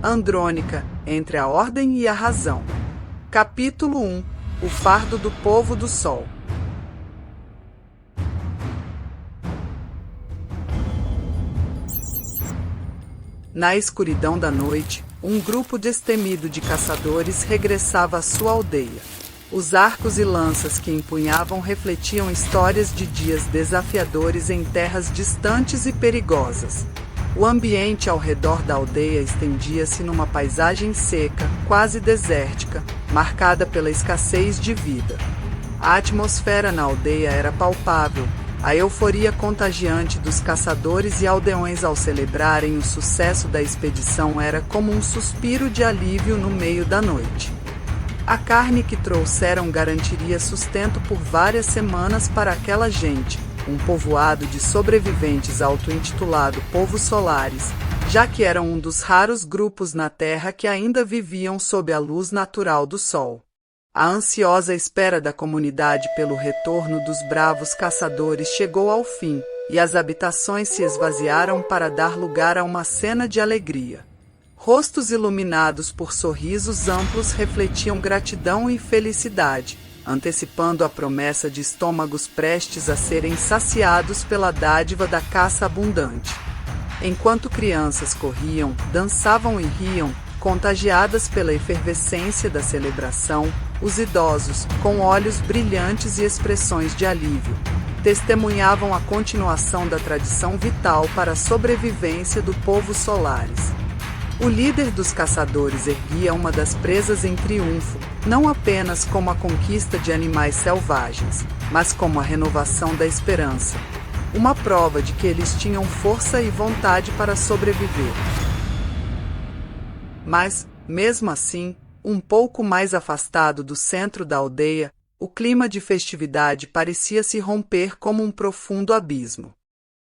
Andrônica, entre a ordem e a razão. Capítulo 1. O fardo do povo do sol. Na escuridão da noite, um grupo destemido de caçadores regressava à sua aldeia. Os arcos e lanças que empunhavam refletiam histórias de dias desafiadores em terras distantes e perigosas. O ambiente ao redor da aldeia estendia-se numa paisagem seca, quase desértica, marcada pela escassez de vida. A atmosfera na aldeia era palpável, a euforia contagiante dos caçadores e aldeões ao celebrarem o sucesso da expedição era como um suspiro de alívio no meio da noite. A carne que trouxeram garantiria sustento por várias semanas para aquela gente, um povoado de sobreviventes auto-intitulado Povo Solares, já que eram um dos raros grupos na Terra que ainda viviam sob a luz natural do Sol. A ansiosa espera da comunidade pelo retorno dos bravos caçadores chegou ao fim, e as habitações se esvaziaram para dar lugar a uma cena de alegria. Rostos iluminados por sorrisos amplos refletiam gratidão e felicidade, antecipando a promessa de estômagos prestes a serem saciados pela dádiva da caça abundante. Enquanto crianças corriam, dançavam e riam, contagiadas pela efervescência da celebração, os idosos, com olhos brilhantes e expressões de alívio, testemunhavam a continuação da tradição vital para a sobrevivência do povo Solares. O líder dos caçadores erguia uma das presas em triunfo, não apenas como a conquista de animais selvagens, mas como a renovação da esperança, uma prova de que eles tinham força e vontade para sobreviver. Mas, mesmo assim, um pouco mais afastado do centro da aldeia, o clima de festividade parecia se romper como um profundo abismo.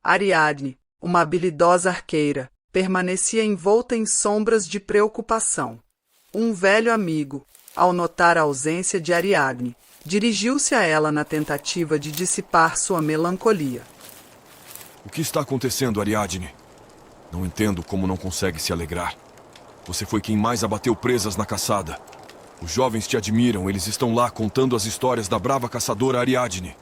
Ariadne, uma habilidosa arqueira, permanecia envolta em sombras de preocupação. Um velho amigo, ao notar a ausência de Ariadne, dirigiu-se a ela na tentativa de dissipar sua melancolia. O que está acontecendo, Ariadne? Não entendo como não consegue se alegrar. Você foi quem mais abateu presas na caçada. Os jovens te admiram, eles estão lá contando as histórias da brava caçadora Ariadne.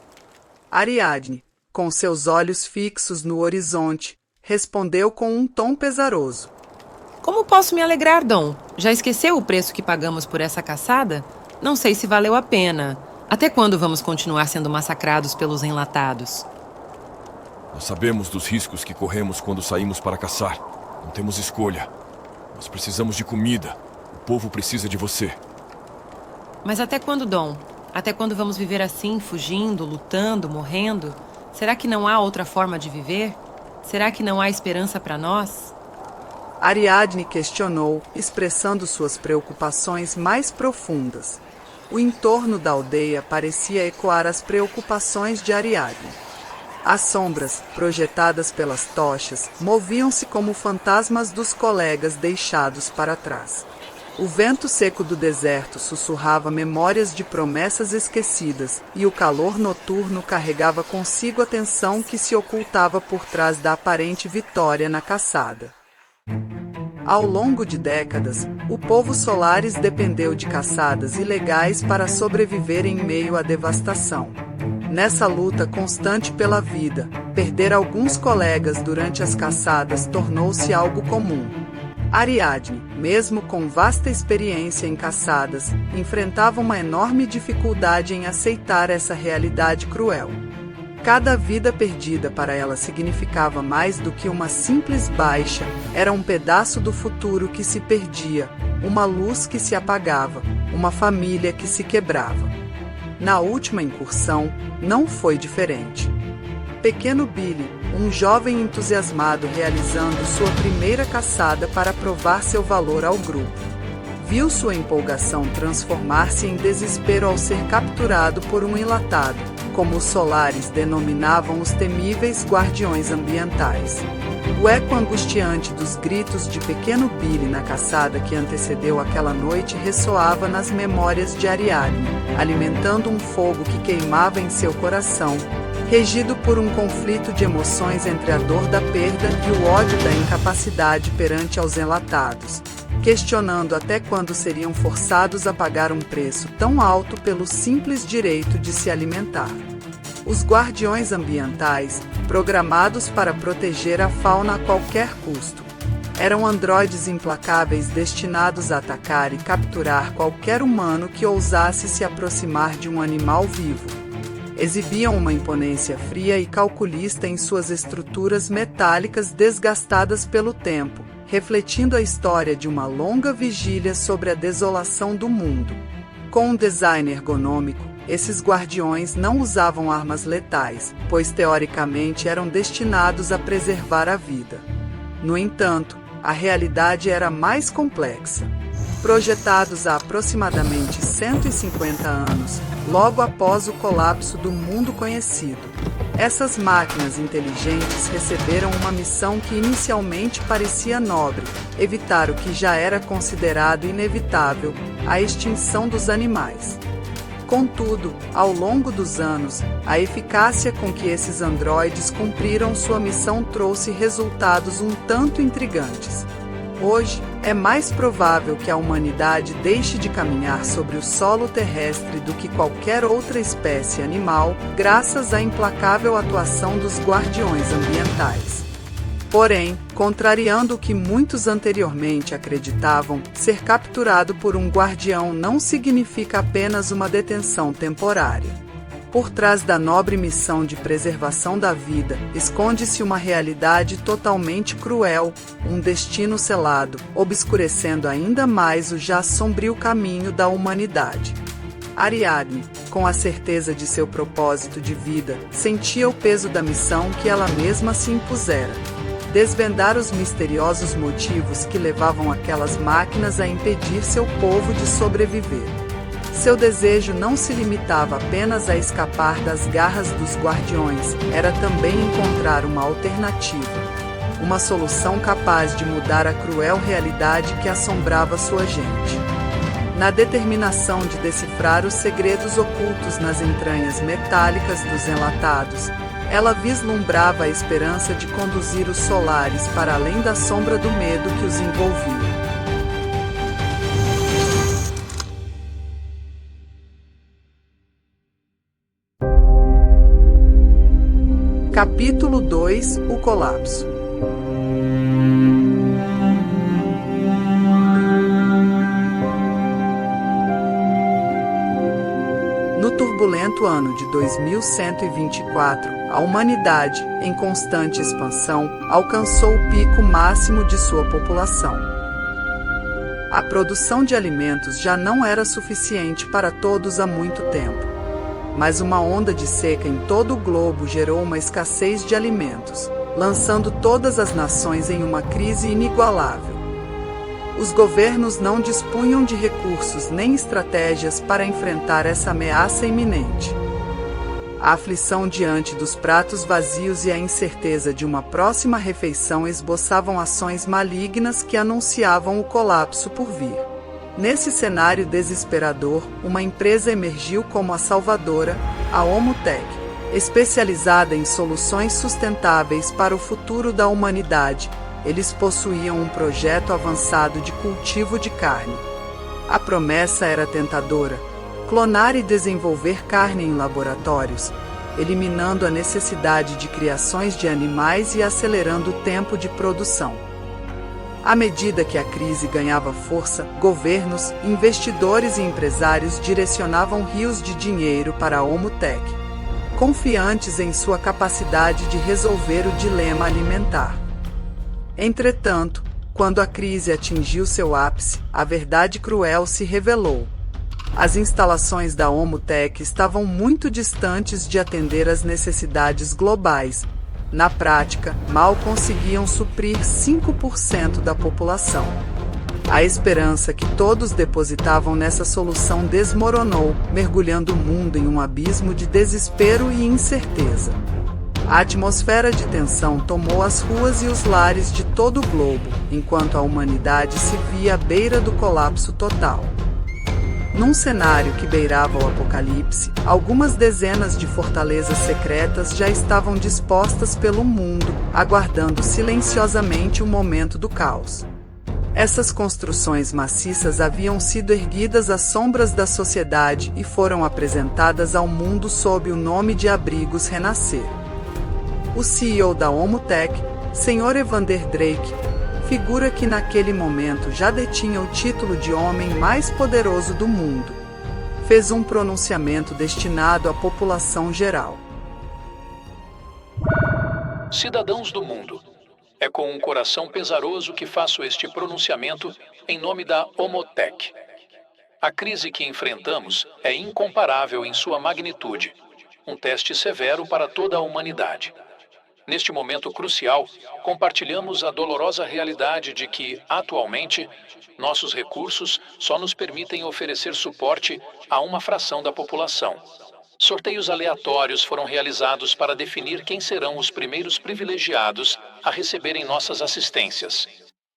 Ariadne, com seus olhos fixos no horizonte, respondeu com um tom pesaroso. Como posso me alegrar, Dom? Já esqueceu o preço que pagamos por essa caçada? Não sei se valeu a pena. Até quando vamos continuar sendo massacrados pelos enlatados? Nós sabemos dos riscos que corremos quando saímos para caçar. Não temos escolha. Nós precisamos de comida. O povo precisa de você. Mas até quando, Dom? Até quando vamos viver assim, fugindo, lutando, morrendo? Será que não há outra forma de viver? Será que não há esperança para nós? Ariadne questionou, expressando suas preocupações mais profundas. O entorno da aldeia parecia ecoar as preocupações de Ariadne. As sombras, projetadas pelas tochas, moviam-se como fantasmas dos colegas deixados para trás. O vento seco do deserto sussurrava memórias de promessas esquecidas, e o calor noturno carregava consigo a tensão que se ocultava por trás da aparente vitória na caçada. Ao longo de décadas, o povo Solares dependeu de caçadas ilegais para sobreviver em meio à devastação. Nessa luta constante pela vida, perder alguns colegas durante as caçadas tornou-se algo comum. Ariadne, mesmo com vasta experiência em caçadas, enfrentava uma enorme dificuldade em aceitar essa realidade cruel. Cada vida perdida para ela significava mais do que uma simples baixa, era um pedaço do futuro que se perdia, uma luz que se apagava, uma família que se quebrava. Na última incursão, não foi diferente. Pequeno Billy, um jovem entusiasmado realizando sua primeira caçada para provar seu valor ao grupo, viu sua empolgação transformar-se em desespero ao ser capturado por um enlatado, como os Solares denominavam os temíveis guardiões ambientais. O eco angustiante dos gritos de pequeno Billy na caçada que antecedeu aquela noite ressoava nas memórias de Ariadne, alimentando um fogo que queimava em seu coração, regido por um conflito de emoções entre a dor da perda e o ódio da incapacidade perante aos enlatados. questionando até quando seriam forçados a pagar um preço tão alto pelo simples direito de se alimentar. Os guardiões ambientais, programados para proteger a fauna a qualquer custo, eram androides implacáveis destinados a atacar e capturar qualquer humano que ousasse se aproximar de um animal vivo. Exibiam uma imponência fria e calculista em suas estruturas metálicas desgastadas pelo tempo, refletindo a história de uma longa vigília sobre a desolação do mundo. Com um design ergonômico, esses guardiões não usavam armas letais, pois teoricamente eram destinados a preservar a vida. No entanto, a realidade era mais complexa. Projetados há aproximadamente 150 anos, logo após o colapso do mundo conhecido, essas máquinas inteligentes receberam uma missão que inicialmente parecia nobre: evitar o que já era considerado inevitável, a extinção dos animais. Contudo, ao longo dos anos, a eficácia com que esses androides cumpriram sua missão trouxe resultados um tanto intrigantes. Hoje, é mais provável que a humanidade deixe de caminhar sobre o solo terrestre do que qualquer outra espécie animal, graças à implacável atuação dos guardiões ambientais. Porém, contrariando o que muitos anteriormente acreditavam, ser capturado por um guardião não significa apenas uma detenção temporária. Por trás da nobre missão de preservação da vida, esconde-se uma realidade totalmente cruel, um destino selado, obscurecendo ainda mais o já sombrio caminho da humanidade. Ariadne, com a certeza de seu propósito de vida, sentia o peso da missão que ela mesma se impusera: desvendar os misteriosos motivos que levavam aquelas máquinas a impedir seu povo de sobreviver. Seu desejo não se limitava apenas a escapar das garras dos guardiões, era também encontrar uma alternativa, uma solução capaz de mudar a cruel realidade que assombrava sua gente. Na determinação de decifrar os segredos ocultos nas entranhas metálicas dos enlatados, ela vislumbrava a esperança de conduzir os Solares para além da sombra do medo que os envolvia. Capítulo 2 – O colapso. No turbulento ano de 2124, a humanidade, em constante expansão, alcançou o pico máximo de sua população. A produção de alimentos já não era suficiente para todos há muito tempo. Mas uma onda de seca em todo o globo gerou uma escassez de alimentos, lançando todas as nações em uma crise inigualável. Os governos não dispunham de recursos nem estratégias para enfrentar essa ameaça iminente. A aflição diante dos pratos vazios e a incerteza de uma próxima refeição esboçavam ações malignas que anunciavam o colapso por vir. Nesse cenário desesperador, uma empresa emergiu como a salvadora, a Omutech, especializada em soluções sustentáveis para o futuro da humanidade. Eles possuíam um projeto avançado de cultivo de carne. A promessa era tentadora: clonar e desenvolver carne em laboratórios, eliminando a necessidade de criações de animais e acelerando o tempo de produção. À medida que a crise ganhava força, governos, investidores e empresários direcionavam rios de dinheiro para a Omutech, confiantes em sua capacidade de resolver o dilema alimentar. Entretanto, quando a crise atingiu seu ápice, a verdade cruel se revelou. As instalações da Omutech estavam muito distantes de atender às necessidades globais. Na prática, mal conseguiam suprir 5% da população. A esperança que todos depositavam nessa solução desmoronou, mergulhando o mundo em um abismo de desespero e incerteza. A atmosfera de tensão tomou as ruas e os lares de todo o globo, enquanto a humanidade se via à beira do colapso total. Num cenário que beirava o apocalipse, algumas dezenas de fortalezas secretas já estavam dispostas pelo mundo, aguardando silenciosamente o momento do caos. Essas construções maciças haviam sido erguidas às sombras da sociedade e foram apresentadas ao mundo sob o nome de abrigos Renascer. O CEO da Homotech, Sr. Evander Drake, figura que naquele momento já detinha o título de homem mais poderoso do mundo, fez um pronunciamento destinado à população geral. Cidadãos do mundo, é com um coração pesaroso que faço este pronunciamento em nome da Homotech. A crise que enfrentamos é incomparável em sua magnitude, um teste severo para toda a humanidade. Neste momento crucial, compartilhamos a dolorosa realidade de que, atualmente, nossos recursos só nos permitem oferecer suporte a uma fração da população. Sorteios aleatórios foram realizados para definir quem serão os primeiros privilegiados a receberem nossas assistências.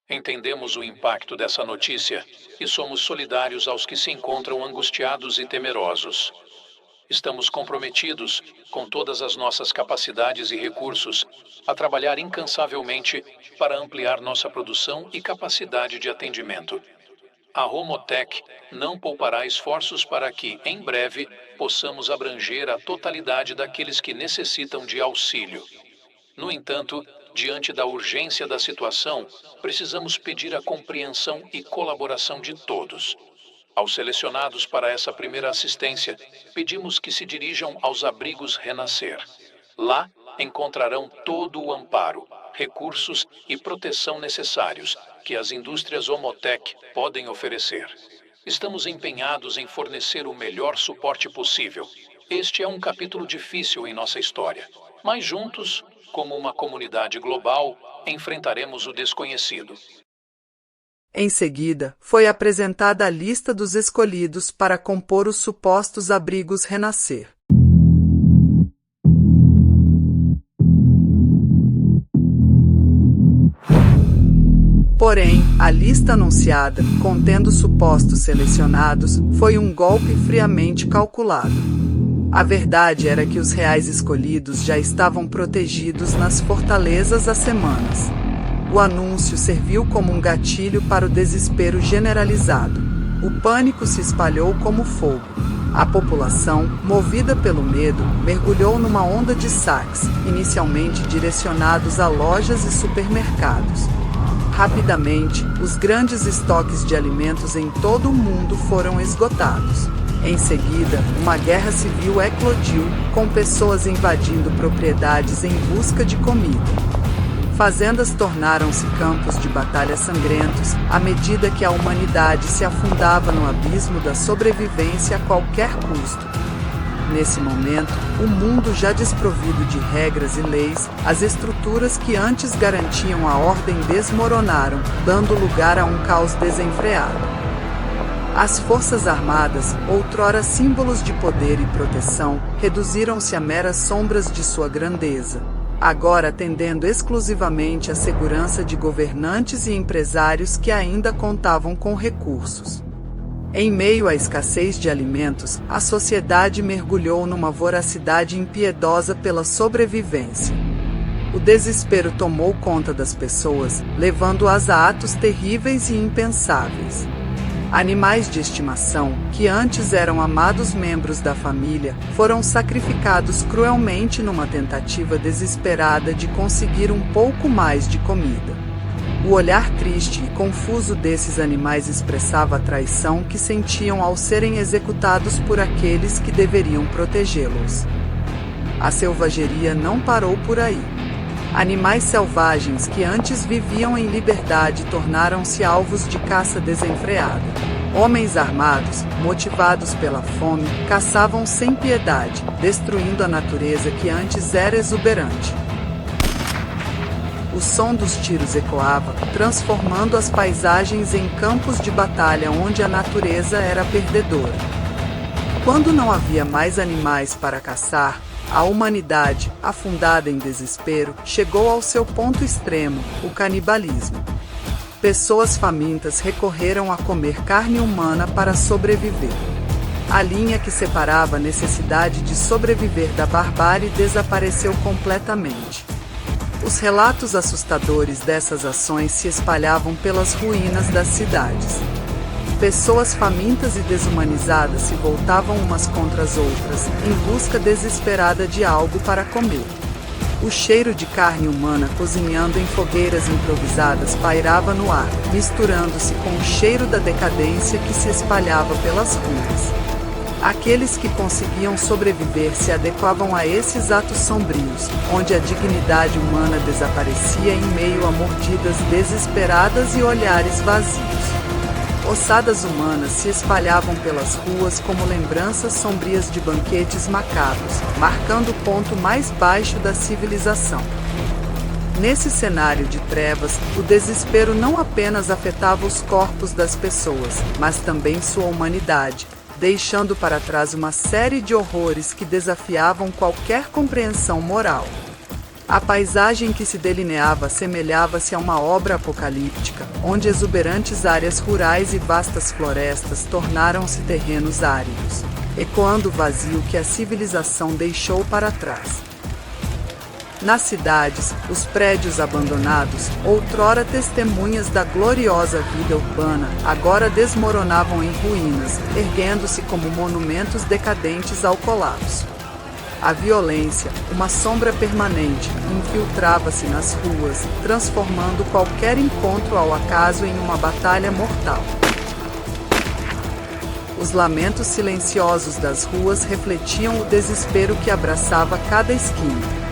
Entendemos o impacto dessa notícia e somos solidários aos que se encontram angustiados e temerosos. Estamos comprometidos, com todas as nossas capacidades e recursos, a trabalhar incansavelmente para ampliar nossa produção e capacidade de atendimento. A Homotech não poupará esforços para que, em breve, possamos abranger a totalidade daqueles que necessitam de auxílio. No entanto, diante da urgência da situação, precisamos pedir a compreensão e colaboração de todos. Aos selecionados para essa primeira assistência, pedimos que se dirijam aos abrigos Renascer. Lá, encontrarão todo o amparo, recursos e proteção necessários que as indústrias Homotech podem oferecer. Estamos empenhados em fornecer o melhor suporte possível. Este é um capítulo difícil em nossa história, mas juntos, como uma comunidade global, enfrentaremos o desconhecido. Em seguida, foi apresentada a lista dos escolhidos para compor os supostos abrigos Renascer. Porém, a lista anunciada, contendo supostos selecionados, foi um golpe friamente calculado. A verdade era que os reais escolhidos já estavam protegidos nas fortalezas há semanas. O anúncio serviu como um gatilho para o desespero generalizado. O pânico se espalhou como fogo. A população, movida pelo medo, mergulhou numa onda de saques, inicialmente direcionados a lojas e supermercados. Rapidamente, os grandes estoques de alimentos em todo o mundo foram esgotados. Em seguida, uma guerra civil eclodiu, com pessoas invadindo propriedades em busca de comida. Fazendas tornaram-se campos de batalha sangrentos, à medida que a humanidade se afundava no abismo da sobrevivência a qualquer custo. Nesse momento, o mundo já desprovido de regras e leis, as estruturas que antes garantiam a ordem desmoronaram, dando lugar a um caos desenfreado. As Forças Armadas, outrora símbolos de poder e proteção, reduziram-se a meras sombras de sua grandeza, agora atendendo exclusivamente à segurança de governantes e empresários que ainda contavam com recursos. Em meio à escassez de alimentos, a sociedade mergulhou numa voracidade impiedosa pela sobrevivência. O desespero tomou conta das pessoas, levando-as a atos terríveis e impensáveis. Animais de estimação, que antes eram amados membros da família, foram sacrificados cruelmente numa tentativa desesperada de conseguir um pouco mais de comida. O olhar triste e confuso desses animais expressava a traição que sentiam ao serem executados por aqueles que deveriam protegê-los. A selvageria não parou por aí. Animais selvagens que antes viviam em liberdade tornaram-se alvos de caça desenfreada. Homens armados, motivados pela fome, caçavam sem piedade, destruindo a natureza que antes era exuberante. O som dos tiros ecoava, transformando as paisagens em campos de batalha onde a natureza era perdedora. Quando não havia mais animais para caçar, a humanidade, afundada em desespero, chegou ao seu ponto extremo, o canibalismo. Pessoas famintas recorreram a comer carne humana para sobreviver. A linha que separava a necessidade de sobreviver da barbárie desapareceu completamente. Os relatos assustadores dessas ações se espalhavam pelas ruínas das cidades. Pessoas famintas e desumanizadas se voltavam umas contra as outras, em busca desesperada de algo para comer. O cheiro de carne humana cozinhando em fogueiras improvisadas pairava no ar, misturando-se com o cheiro da decadência que se espalhava pelas ruas. Aqueles que conseguiam sobreviver se adequavam a esses atos sombrios, onde a dignidade humana desaparecia em meio a mordidas desesperadas e olhares vazios. Ossadas humanas se espalhavam pelas ruas como lembranças sombrias de banquetes macabros, marcando o ponto mais baixo da civilização. Nesse cenário de trevas, o desespero não apenas afetava os corpos das pessoas, mas também sua humanidade, deixando para trás uma série de horrores que desafiavam qualquer compreensão moral. A paisagem que se delineava assemelhava-se a uma obra apocalíptica, onde exuberantes áreas rurais e vastas florestas tornaram-se terrenos áridos, ecoando o vazio que a civilização deixou para trás. Nas cidades, os prédios abandonados, outrora testemunhas da gloriosa vida urbana, agora desmoronavam em ruínas, erguendo-se como monumentos decadentes ao colapso. A violência, uma sombra permanente, infiltrava-se nas ruas, transformando qualquer encontro ao acaso em uma batalha mortal. Os lamentos silenciosos das ruas refletiam o desespero que abraçava cada esquina.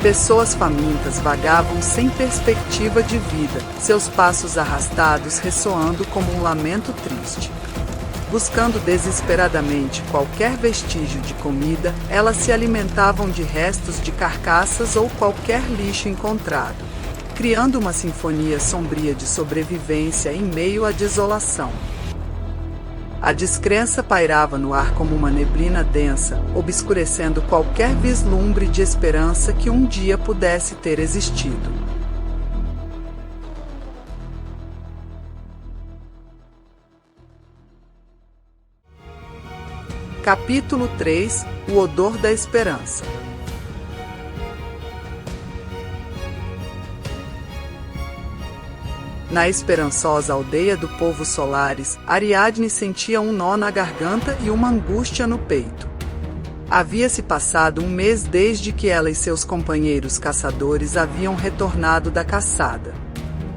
Pessoas famintas vagavam sem perspectiva de vida, seus passos arrastados ressoando como um lamento triste. Buscando desesperadamente qualquer vestígio de comida, elas se alimentavam de restos de carcaças ou qualquer lixo encontrado, criando uma sinfonia sombria de sobrevivência em meio à desolação. A descrença pairava no ar como uma neblina densa, obscurecendo qualquer vislumbre de esperança que um dia pudesse ter existido. Capítulo 3 – O odor da esperança. Na esperançosa aldeia do povo Solaris, Ariadne sentia um nó na garganta e uma angústia no peito. Havia-se passado um mês desde que ela e seus companheiros caçadores haviam retornado da caçada.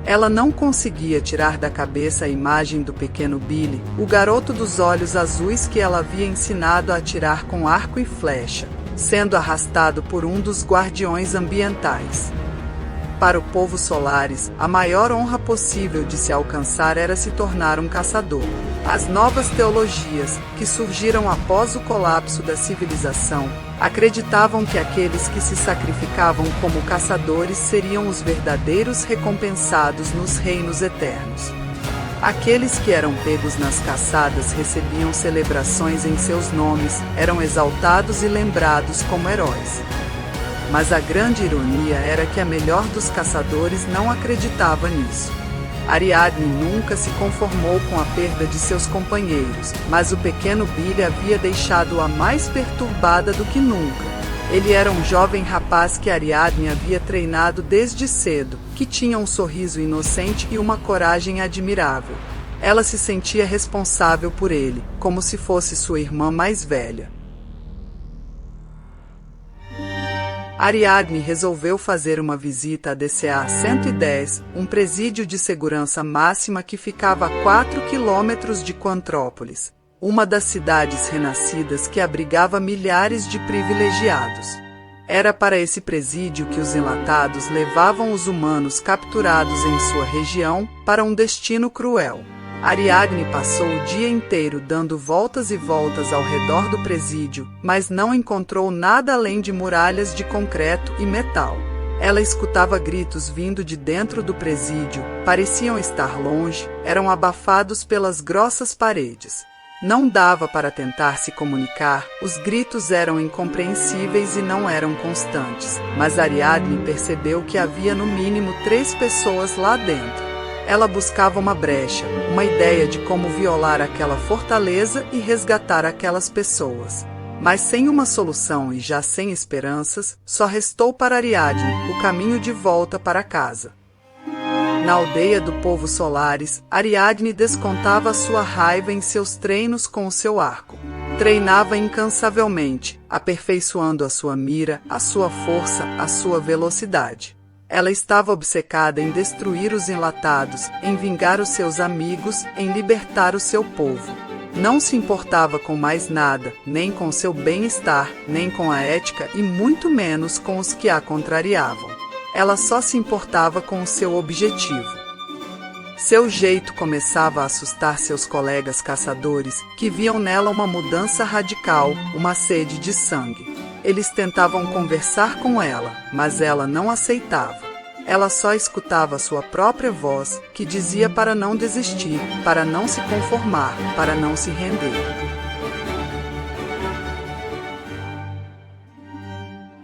Ela não conseguia tirar da cabeça a imagem do pequeno Billy, o garoto dos olhos azuis que ela havia ensinado a atirar com arco e flecha, sendo arrastado por um dos guardiões ambientais. Para o povo Solaris, a maior honra possível de se alcançar era se tornar um caçador. As novas teologias, que surgiram após o colapso da civilização, acreditavam que aqueles que se sacrificavam como caçadores seriam os verdadeiros recompensados nos reinos eternos. Aqueles que eram pegos nas caçadas recebiam celebrações em seus nomes, eram exaltados e lembrados como heróis. Mas a grande ironia era que a melhor dos caçadores não acreditava nisso. Ariadne nunca se conformou com a perda de seus companheiros, mas o pequeno Billy havia deixado-a mais perturbada do que nunca. Ele era um jovem rapaz que Ariadne havia treinado desde cedo, que tinha um sorriso inocente e uma coragem admirável. Ela se sentia responsável por ele, como se fosse sua irmã mais velha. Ariadne resolveu fazer uma visita a DCA 110, um presídio de segurança máxima que ficava a 4 quilômetros de Quantrópolis, uma das cidades renascidas que abrigava milhares de privilegiados. Era para esse presídio que os enlatados levavam os humanos capturados em sua região para um destino cruel. Ariadne passou o dia inteiro dando voltas e voltas ao redor do presídio, mas não encontrou nada além de muralhas de concreto e metal. Ela escutava gritos vindo de dentro do presídio, pareciam estar longe, eram abafados pelas grossas paredes. Não dava para tentar se comunicar, os gritos eram incompreensíveis e não eram constantes, mas Ariadne percebeu que havia no mínimo 3 pessoas lá dentro. Ela buscava uma brecha, uma ideia de como violar aquela fortaleza e resgatar aquelas pessoas. Mas sem uma solução e já sem esperanças, só restou para Ariadne o caminho de volta para casa. Na aldeia do povo Solaris, Ariadne descontava sua raiva em seus treinos com o seu arco. Treinava incansavelmente, aperfeiçoando a sua mira, a sua força, a sua velocidade. Ela estava obcecada em destruir os enlatados, em vingar os seus amigos, em libertar o seu povo. Não se importava com mais nada, nem com seu bem-estar, nem com a ética e muito menos com os que a contrariavam. Ela só se importava com o seu objetivo. Seu jeito começava a assustar seus colegas caçadores, que viam nela uma mudança radical, uma sede de sangue. Eles tentavam conversar com ela, mas ela não aceitava. Ela só escutava sua própria voz, que dizia para não desistir, para não se conformar, para não se render.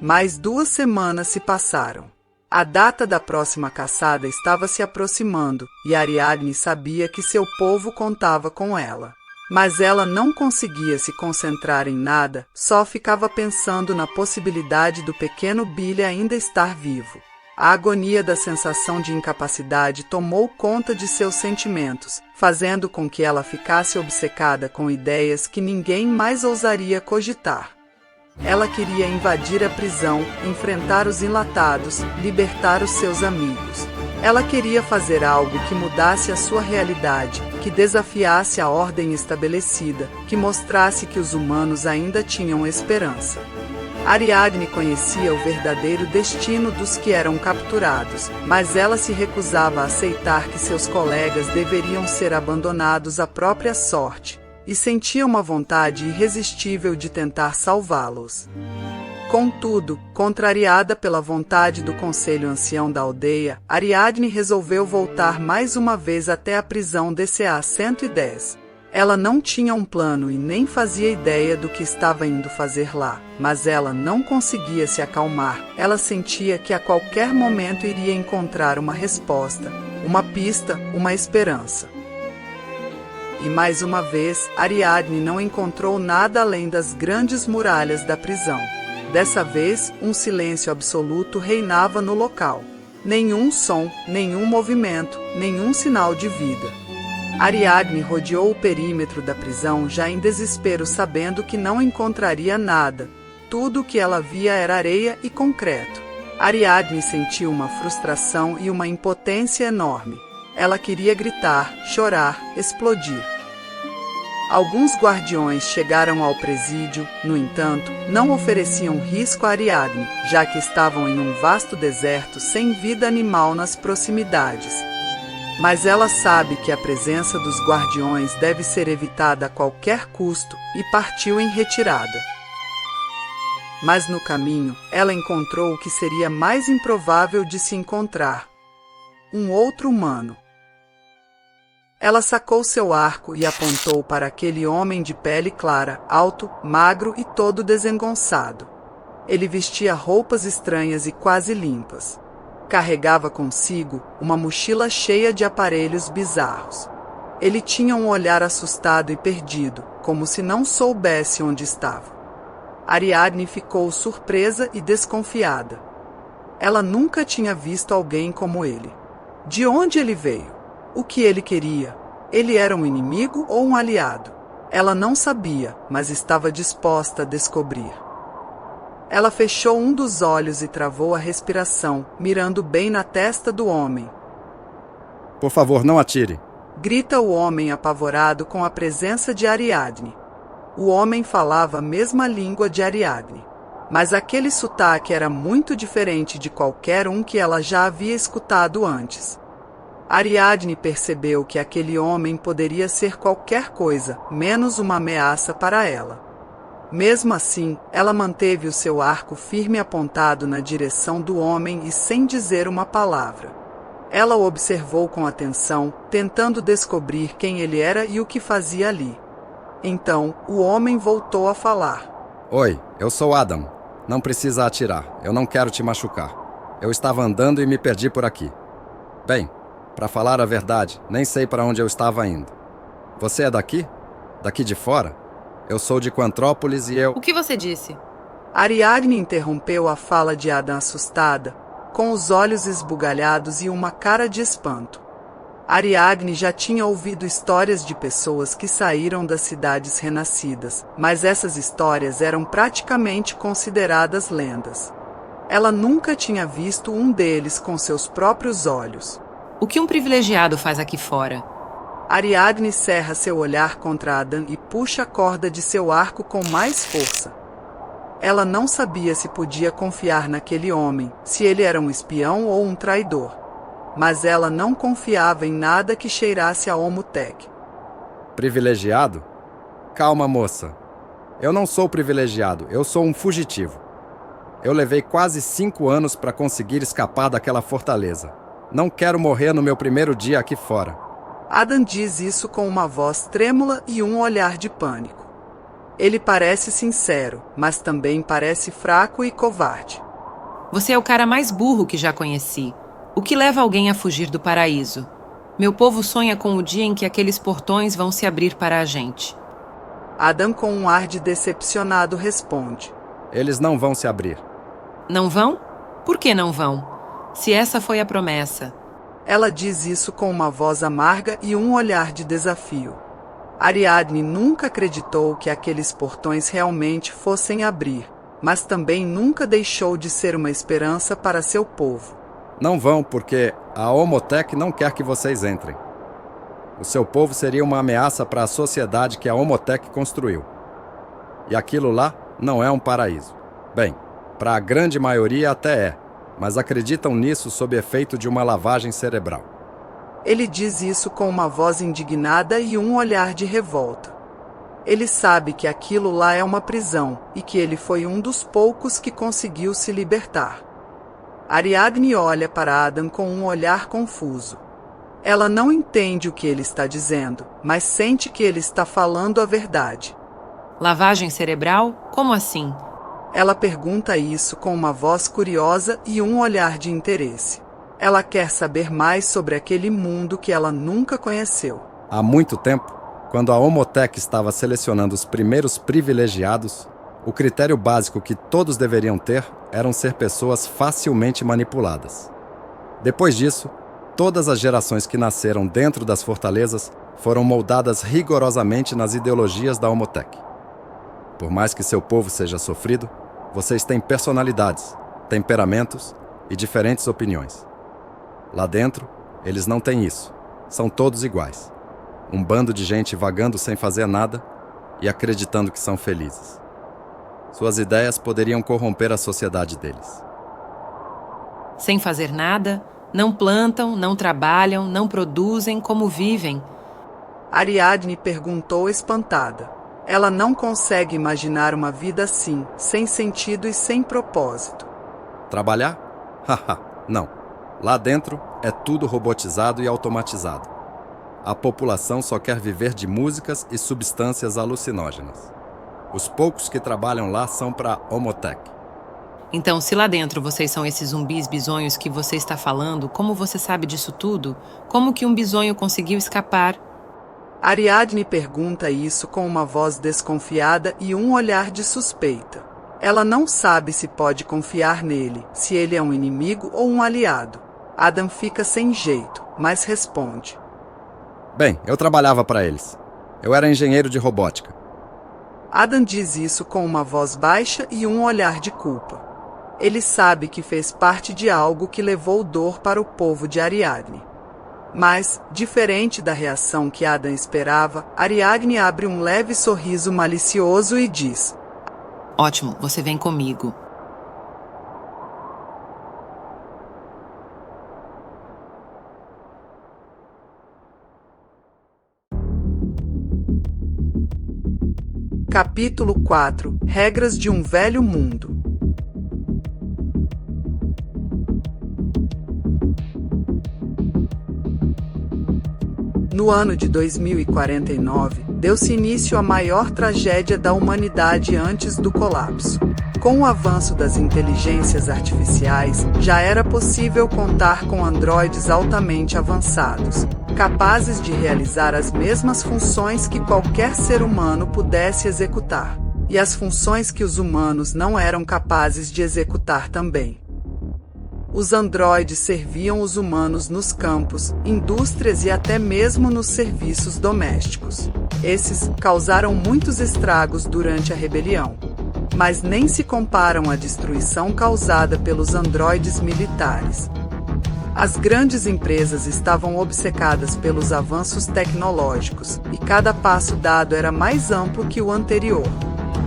Mais 2 semanas se passaram. A data da próxima caçada estava se aproximando e Ariadne sabia que seu povo contava com ela. Mas ela não conseguia se concentrar em nada, só ficava pensando na possibilidade do pequeno Billy ainda estar vivo. A agonia da sensação de incapacidade tomou conta de seus sentimentos, fazendo com que ela ficasse obcecada com ideias que ninguém mais ousaria cogitar. Ela queria invadir a prisão, enfrentar os enlatados, libertar os seus amigos. Ela queria fazer algo que mudasse a sua realidade, que desafiasse a ordem estabelecida, que mostrasse que os humanos ainda tinham esperança. Ariadne conhecia o verdadeiro destino dos que eram capturados, mas ela se recusava a aceitar que seus colegas deveriam ser abandonados à própria sorte. E sentia uma vontade irresistível de tentar salvá-los. Contudo, contrariada pela vontade do conselho ancião da aldeia, Ariadne resolveu voltar mais uma vez até a prisão DCA-110. Ela não tinha um plano e nem fazia ideia do que estava indo fazer lá, mas ela não conseguia se acalmar. Ela sentia que a qualquer momento iria encontrar uma resposta, uma pista, uma esperança. E mais uma vez, Ariadne não encontrou nada além das grandes muralhas da prisão. Dessa vez, um silêncio absoluto reinava no local. Nenhum som, nenhum movimento, nenhum sinal de vida. Ariadne rodeou o perímetro da prisão já em desespero, sabendo que não encontraria nada. Tudo o que ela via era areia e concreto. Ariadne sentiu uma frustração e uma impotência enorme. Ela queria gritar, chorar, explodir. Alguns guardiões chegaram ao presídio, no entanto, não ofereciam risco a Ariadne, já que estavam em um vasto deserto sem vida animal nas proximidades. Mas ela sabe que a presença dos guardiões deve ser evitada a qualquer custo e partiu em retirada. Mas no caminho, ela encontrou o que seria mais improvável de se encontrar: um outro humano. Ela sacou seu arco e apontou para aquele homem de pele clara, alto, magro e todo desengonçado. Ele vestia roupas estranhas e quase limpas. Carregava consigo uma mochila cheia de aparelhos bizarros. Ele tinha um olhar assustado e perdido, como se não soubesse onde estava. Ariadne ficou surpresa e desconfiada. Ela nunca tinha visto alguém como ele. De onde ele veio? O que ele queria? Ele era um inimigo ou um aliado? Ela não sabia, mas estava disposta a descobrir. Ela fechou um dos olhos e travou a respiração, mirando bem na testa do homem. Por favor, não atire! Grita o homem apavorado com a presença de Ariadne. O homem falava a mesma língua de Ariadne, mas aquele sotaque era muito diferente de qualquer um que ela já havia escutado antes. Ariadne percebeu que aquele homem poderia ser qualquer coisa, menos uma ameaça para ela. Mesmo assim, ela manteve o seu arco firme apontado na direção do homem e sem dizer uma palavra. Ela o observou com atenção, tentando descobrir quem ele era e o que fazia ali. Então, o homem voltou a falar. Oi, eu sou Adam. Não precisa atirar, eu não quero te machucar. Eu estava andando e me perdi por aqui. Bem, para falar a verdade, nem sei para onde eu estava indo. Você é daqui? Daqui de fora? Eu sou de Quantrópolis e eu... O que você disse? Ariadne interrompeu a fala de Adam assustada, com os olhos esbugalhados e uma cara de espanto. Ariadne já tinha ouvido histórias de pessoas que saíram das cidades renascidas, mas essas histórias eram praticamente consideradas lendas. Ela nunca tinha visto um deles com seus próprios olhos. O que um privilegiado faz aqui fora? Ariadne cerra seu olhar contra Adam e puxa a corda de seu arco com mais força. Ela não sabia se podia confiar naquele homem, se ele era um espião ou um traidor. Mas ela não confiava em nada que cheirasse a Omutec. Privilegiado? Calma, moça. Eu não sou privilegiado, eu sou um fugitivo. Eu levei quase 5 anos para conseguir escapar daquela fortaleza. Não quero morrer no meu primeiro dia aqui fora. Adam diz isso com uma voz trêmula e um olhar de pânico. Ele parece sincero, mas também parece fraco e covarde. Você é o cara mais burro que já conheci. O que leva alguém a fugir do paraíso? Meu povo sonha com o dia em que aqueles portões vão se abrir para a gente. Adam, com um ar de decepcionado, responde. Eles não vão se abrir. Não vão? Por que não vão? Se essa foi a promessa. Ela diz isso com uma voz amarga e um olhar de desafio. Ariadne nunca acreditou que aqueles portões realmente fossem abrir, mas também nunca deixou de ser uma esperança para seu povo. Não vão porque a Omotec não quer que vocês entrem. O seu povo seria uma ameaça para a sociedade que a Omotec construiu. E aquilo lá não é um paraíso. Bem, para a grande maioria até é, mas acreditam nisso sob efeito de uma lavagem cerebral. Ele diz isso com uma voz indignada e um olhar de revolta. Ele sabe que aquilo lá é uma prisão e que ele foi um dos poucos que conseguiu se libertar. Ariadne olha para Adam com um olhar confuso. Ela não entende o que ele está dizendo, mas sente que ele está falando a verdade. Lavagem cerebral? Como assim? Ela pergunta isso com uma voz curiosa e um olhar de interesse. Ela quer saber mais sobre aquele mundo que ela nunca conheceu. Há muito tempo, quando a Omotec estava selecionando os primeiros privilegiados, o critério básico que todos deveriam ter eram ser pessoas facilmente manipuladas. Depois disso, todas as gerações que nasceram dentro das fortalezas foram moldadas rigorosamente nas ideologias da Omotec. Por mais que seu povo seja sofrido, vocês têm personalidades, temperamentos e diferentes opiniões. Lá dentro, eles não têm isso. São todos iguais. Um bando de gente vagando sem fazer nada e acreditando que são felizes. Suas ideias poderiam corromper a sociedade deles. Sem fazer nada, não plantam, não trabalham, não produzem, como vivem? Ariadne perguntou espantada. Ela não consegue imaginar uma vida assim, sem sentido e sem propósito. Trabalhar? Haha, não. Lá dentro é tudo robotizado e automatizado. A população só quer viver de músicas e substâncias alucinógenas. Os poucos que trabalham lá são para Omotec. Então, se lá dentro vocês são esses zumbis bisonhos que você está falando, como você sabe disso tudo? Como que um bisonho conseguiu escapar? Ariadne pergunta isso com uma voz desconfiada e um olhar de suspeita. Ela não sabe se pode confiar nele, se ele é um inimigo ou um aliado. Adam fica sem jeito, mas responde. Bem, eu trabalhava para eles. Eu era engenheiro de robótica. Adam diz isso com uma voz baixa e um olhar de culpa. Ele sabe que fez parte de algo que levou dor para o povo de Ariadne. Mas, diferente da reação que Adam esperava, Ariadne abre um leve sorriso malicioso e diz: Ótimo, você vem comigo. Capítulo 4 – Regras de um velho mundo. No ano de 2049, deu-se início à maior tragédia da humanidade antes do colapso. Com o avanço das inteligências artificiais, já era possível contar com androides altamente avançados. capazes de realizar as mesmas funções que qualquer ser humano pudesse executar, e as funções que os humanos não eram capazes de executar também. Os androides serviam os humanos nos campos, indústrias e até mesmo nos serviços domésticos. Esses causaram muitos estragos durante a rebelião, mas nem se comparam à destruição causada pelos androides militares. As grandes empresas estavam obcecadas pelos avanços tecnológicos, e cada passo dado era mais amplo que o anterior.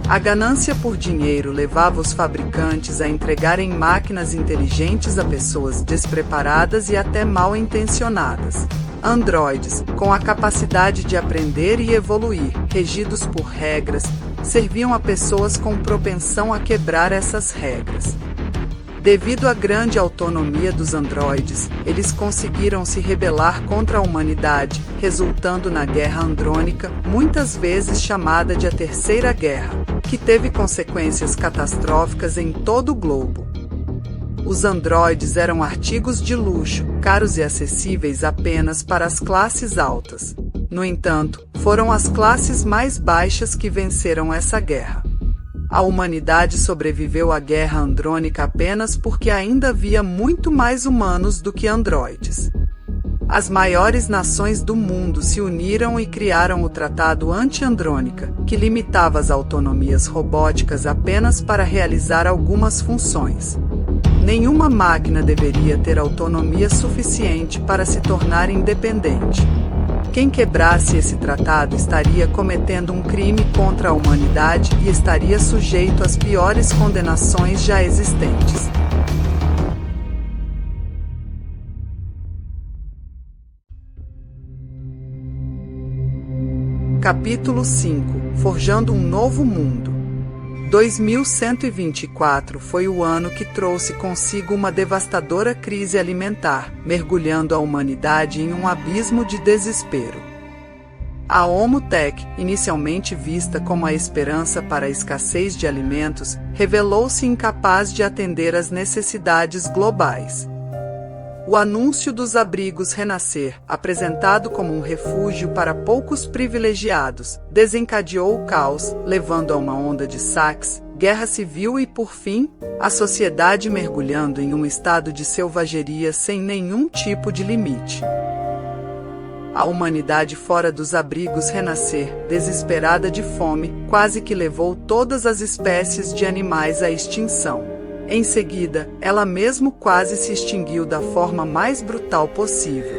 A ganância por dinheiro levava os fabricantes a entregarem máquinas inteligentes a pessoas despreparadas e até mal intencionadas. Androides, com a capacidade de aprender e evoluir, regidos por regras, serviam a pessoas com propensão a quebrar essas regras. Devido à grande autonomia dos androides, eles conseguiram se rebelar contra a humanidade, resultando na Guerra Andrônica, muitas vezes chamada de a Terceira Guerra, que teve consequências catastróficas em todo o globo. Os androides eram artigos de luxo, caros e acessíveis apenas para as classes altas. No entanto, foram as classes mais baixas que venceram essa guerra. A humanidade sobreviveu à Guerra Andrônica apenas porque ainda havia muito mais humanos do que androides. As maiores nações do mundo se uniram e criaram o Tratado Anti-Andrônica, que limitava as autonomias robóticas apenas para realizar algumas funções. Nenhuma máquina deveria ter autonomia suficiente para se tornar independente. Quem quebrasse esse tratado estaria cometendo um crime contra a humanidade e estaria sujeito às piores condenações já existentes. Capítulo 5 – Forjando um Novo Mundo. 2124 foi o ano que trouxe consigo uma devastadora crise alimentar, mergulhando a humanidade em um abismo de desespero. A Homotech, inicialmente vista como a esperança para a escassez de alimentos, revelou-se incapaz de atender às necessidades globais. O anúncio dos abrigos Renascer, apresentado como um refúgio para poucos privilegiados, desencadeou o caos, levando a uma onda de saques, guerra civil e, por fim, a sociedade mergulhando em um estado de selvageria sem nenhum tipo de limite. A humanidade fora dos abrigos Renascer, desesperada de fome, quase que levou todas as espécies de animais à extinção. Em seguida, ela mesmo quase se extinguiu da forma mais brutal possível.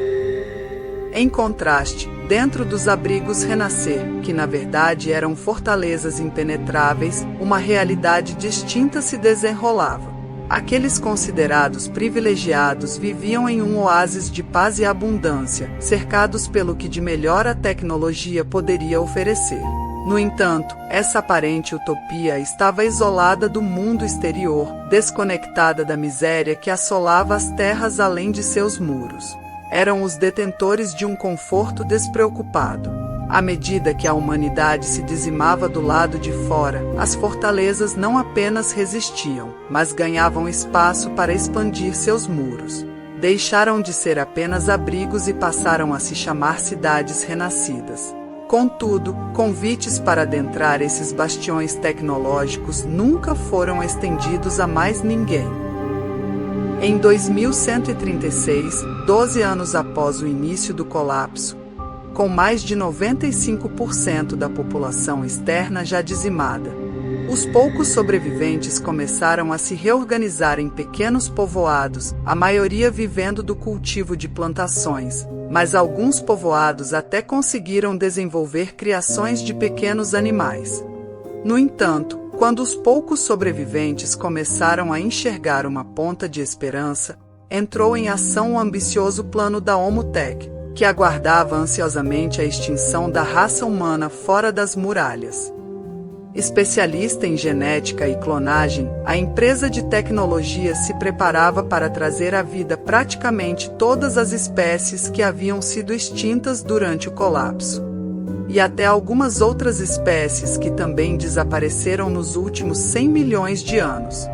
Em contraste, dentro dos abrigos Renascer, que na verdade eram fortalezas impenetráveis, uma realidade distinta se desenrolava. Aqueles considerados privilegiados viviam em um oásis de paz e abundância, cercados pelo que de melhor a tecnologia poderia oferecer. No entanto, essa aparente utopia estava isolada do mundo exterior, desconectada da miséria que assolava as terras além de seus muros. Eram os detentores de um conforto despreocupado. À medida que a humanidade se dizimava do lado de fora, as fortalezas não apenas resistiam, mas ganhavam espaço para expandir seus muros. Deixaram de ser apenas abrigos e passaram a se chamar cidades renascidas. Contudo, convites para adentrar esses bastiões tecnológicos nunca foram estendidos a mais ninguém. Em 2136, 12 anos após o início do colapso, com mais de 95% da população externa já dizimada, os poucos sobreviventes começaram a se reorganizar em pequenos povoados, a maioria vivendo do cultivo de plantações, mas alguns povoados até conseguiram desenvolver criações de pequenos animais. No entanto, quando os poucos sobreviventes começaram a enxergar uma ponta de esperança, entrou em ação o ambicioso plano da Homotech, que aguardava ansiosamente a extinção da raça humana fora das muralhas. Especialista em genética e clonagem, a empresa de tecnologia se preparava para trazer à vida praticamente todas as espécies que haviam sido extintas durante o colapso. E até algumas outras espécies que também desapareceram nos últimos 100 milhões de anos.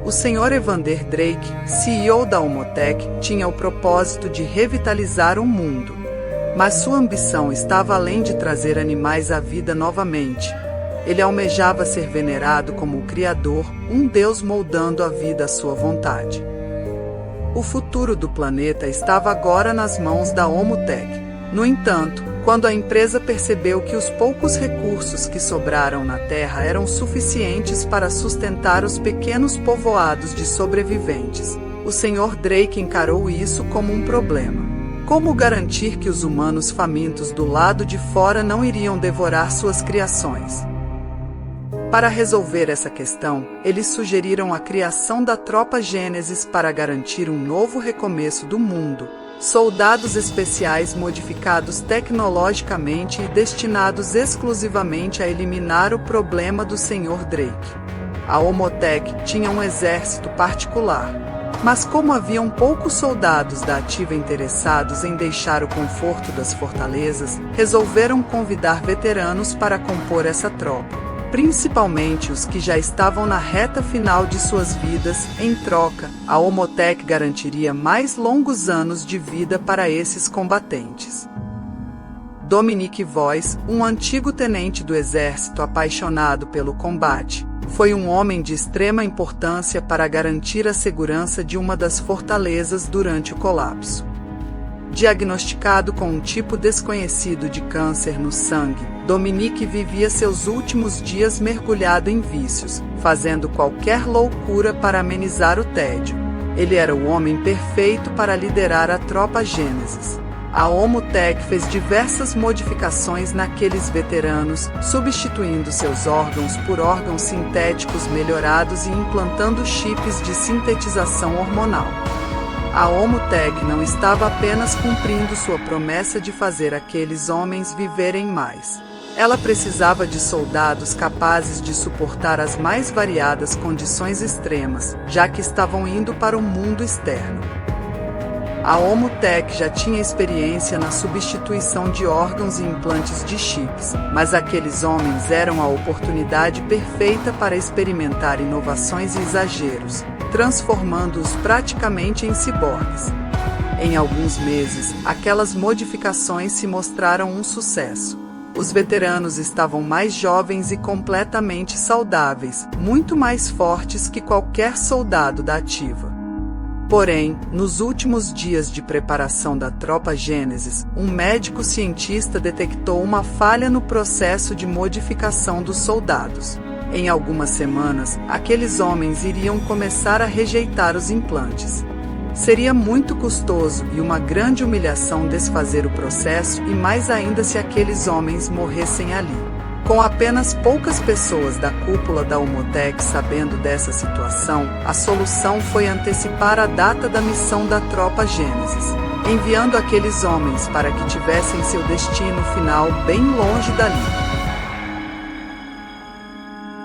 O Sr. Evander Drake, CEO da Homotech, tinha o propósito de revitalizar o mundo. Mas sua ambição estava além de trazer animais à vida novamente. Ele almejava ser venerado como o Criador, um Deus moldando a vida à sua vontade. O futuro do planeta estava agora nas mãos da Omotech. No entanto, quando a empresa percebeu que os poucos recursos que sobraram na Terra eram suficientes para sustentar os pequenos povoados de sobreviventes, o Sr. Drake encarou isso como um problema. Como garantir que os humanos famintos do lado de fora não iriam devorar suas criações? Para resolver essa questão, eles sugeriram a criação da Tropa Gênesis para garantir um novo recomeço do mundo. Soldados especiais modificados tecnologicamente e destinados exclusivamente a eliminar o problema do Sr. Drake. A Omotech tinha um exército particular. Mas como haviam poucos soldados da ativa interessados em deixar o conforto das fortalezas, resolveram convidar veteranos para compor essa tropa, principalmente os que já estavam na reta final de suas vidas. Em troca, a Omotech garantiria mais longos anos de vida para esses combatentes. Dominic Voice, um antigo tenente do exército apaixonado pelo combate, foi um homem de extrema importância para garantir a segurança de uma das fortalezas durante o colapso. Diagnosticado com um tipo desconhecido de câncer no sangue, Dominic vivia seus últimos dias mergulhado em vícios, fazendo qualquer loucura para amenizar o tédio. Ele era o homem perfeito para liderar a Tropa Gênesis. A Omotech fez diversas modificações naqueles veteranos, substituindo seus órgãos por órgãos sintéticos melhorados e implantando chips de sintetização hormonal. A Omotech não estava apenas cumprindo sua promessa de fazer aqueles homens viverem mais. Ela precisava de soldados capazes de suportar as mais variadas condições extremas, já que estavam indo para o mundo externo. A Omotech já tinha experiência na substituição de órgãos e implantes de chips, mas aqueles homens eram a oportunidade perfeita para experimentar inovações e exageros, transformando-os praticamente em ciborgues. Em alguns meses, aquelas modificações se mostraram um sucesso. Os veteranos estavam mais jovens e completamente saudáveis, muito mais fortes que qualquer soldado da ativa. Porém, nos últimos dias de preparação da Tropa Gênesis, um médico cientista detectou uma falha no processo de modificação dos soldados. Em algumas semanas, aqueles homens iriam começar a rejeitar os implantes. Seria muito custoso e uma grande humilhação desfazer o processo, e mais ainda se aqueles homens morressem ali. Com apenas poucas pessoas da cúpula da Omotech sabendo dessa situação, a solução foi antecipar a data da missão da Tropa Gênesis, enviando aqueles homens para que tivessem seu destino final bem longe dali.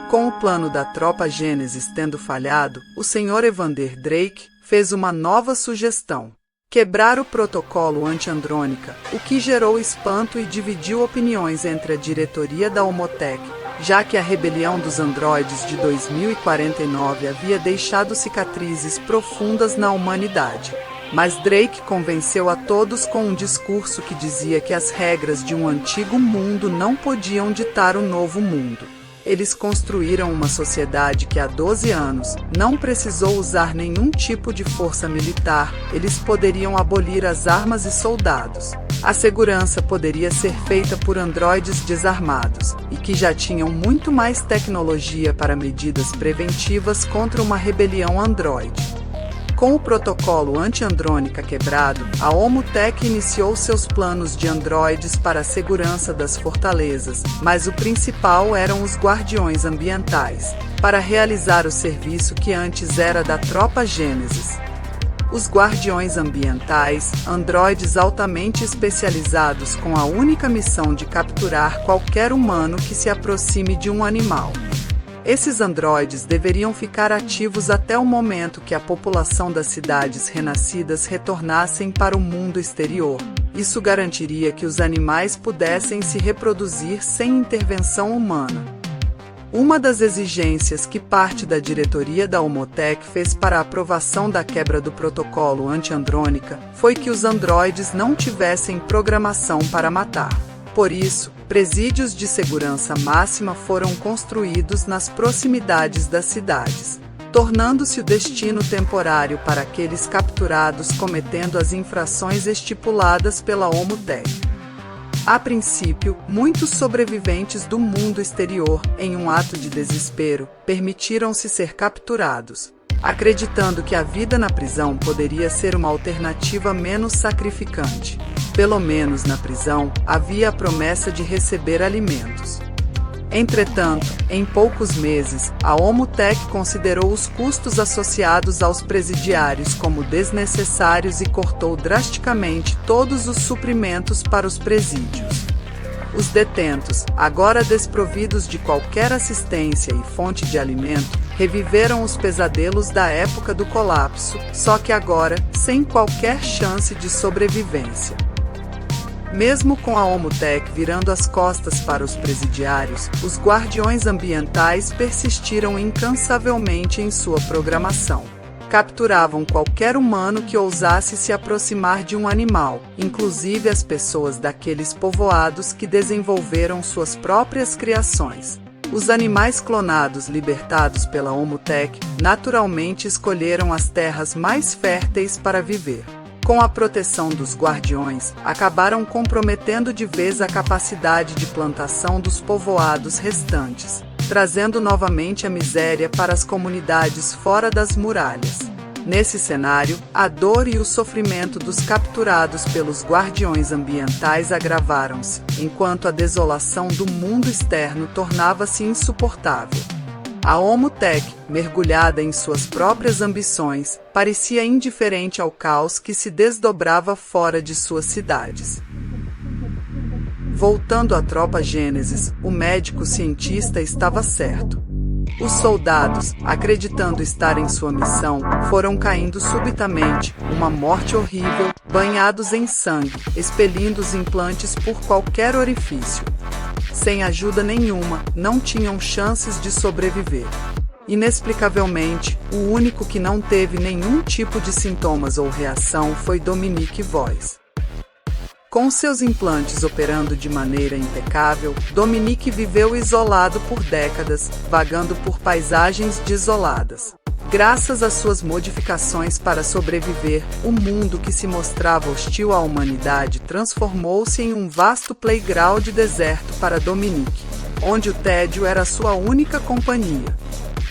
Com o plano da Tropa Gênesis tendo falhado, o Sr. Evander Drake fez uma nova sugestão: quebrar o protocolo anti-andrônica, o que gerou espanto e dividiu opiniões entre a diretoria da Omotech, já que a rebelião dos androides de 2049 havia deixado cicatrizes profundas na humanidade. Mas Drake convenceu a todos com um discurso que dizia que as regras de um antigo mundo não podiam ditar o novo mundo. Eles construíram uma sociedade que há 12 anos não precisou usar nenhum tipo de força militar. Eles poderiam abolir as armas e soldados. A segurança poderia ser feita por androides desarmados, e que já tinham muito mais tecnologia para medidas preventivas contra uma rebelião androide. Com o protocolo anti-andrônica quebrado, a Omotech iniciou seus planos de androides para a segurança das fortalezas, mas o principal eram os guardiões ambientais, para realizar o serviço que antes era da Tropa Gênesis. Os guardiões ambientais, androides altamente especializados com a única missão de capturar qualquer humano que se aproxime de um animal. Esses androides deveriam ficar ativos até o momento que a população das cidades renascidas retornassem para o mundo exterior. Isso garantiria que os animais pudessem se reproduzir sem intervenção humana. Uma das exigências que parte da diretoria da Omotec fez para a aprovação da quebra do protocolo anti-andrônica foi que os androides não tivessem programação para matar. Por isso, presídios de segurança máxima foram construídos nas proximidades das cidades, tornando-se o destino temporário para aqueles capturados cometendo as infrações estipuladas pela Omotec. A princípio, muitos sobreviventes do mundo exterior, em um ato de desespero, permitiram-se ser capturados, acreditando que a vida na prisão poderia ser uma alternativa menos sacrificante. Pelo menos na prisão, havia a promessa de receber alimentos. Entretanto, em poucos meses, a Omotec considerou os custos associados aos presidiários como desnecessários e cortou drasticamente todos os suprimentos para os presídios. Os detentos, agora desprovidos de qualquer assistência e fonte de alimento, reviveram os pesadelos da época do colapso, só que agora sem qualquer chance de sobrevivência. Mesmo com a Omotec virando as costas para os presidiários, os guardiões ambientais persistiram incansavelmente em sua programação. Capturavam qualquer humano que ousasse se aproximar de um animal, inclusive as pessoas daqueles povoados que desenvolveram suas próprias criações. Os animais clonados libertados pela Omotec naturalmente escolheram as terras mais férteis para viver. Com a proteção dos guardiões, acabaram comprometendo de vez a capacidade de plantação dos povoados restantes, trazendo novamente a miséria para as comunidades fora das muralhas. Nesse cenário, a dor e o sofrimento dos capturados pelos guardiões ambientais agravaram-se, enquanto a desolação do mundo externo tornava-se insuportável. A Omotec, mergulhada em suas próprias ambições, parecia indiferente ao caos que se desdobrava fora de suas cidades. Voltando à tropa Gênesis, o médico cientista estava certo. Os soldados, acreditando estar em sua missão, foram caindo subitamente, uma morte horrível, banhados em sangue, expelindo os implantes por qualquer orifício. Sem ajuda nenhuma, não tinham chances de sobreviver. Inexplicavelmente, o único que não teve nenhum tipo de sintomas ou reação foi Dominique Voice. Com seus implantes operando de maneira impecável, Dominique viveu isolado por décadas, vagando por paisagens desoladas. Graças às suas modificações para sobreviver, o mundo que se mostrava hostil à humanidade transformou-se em um vasto playground deserto para Dominique, onde o tédio era sua única companhia.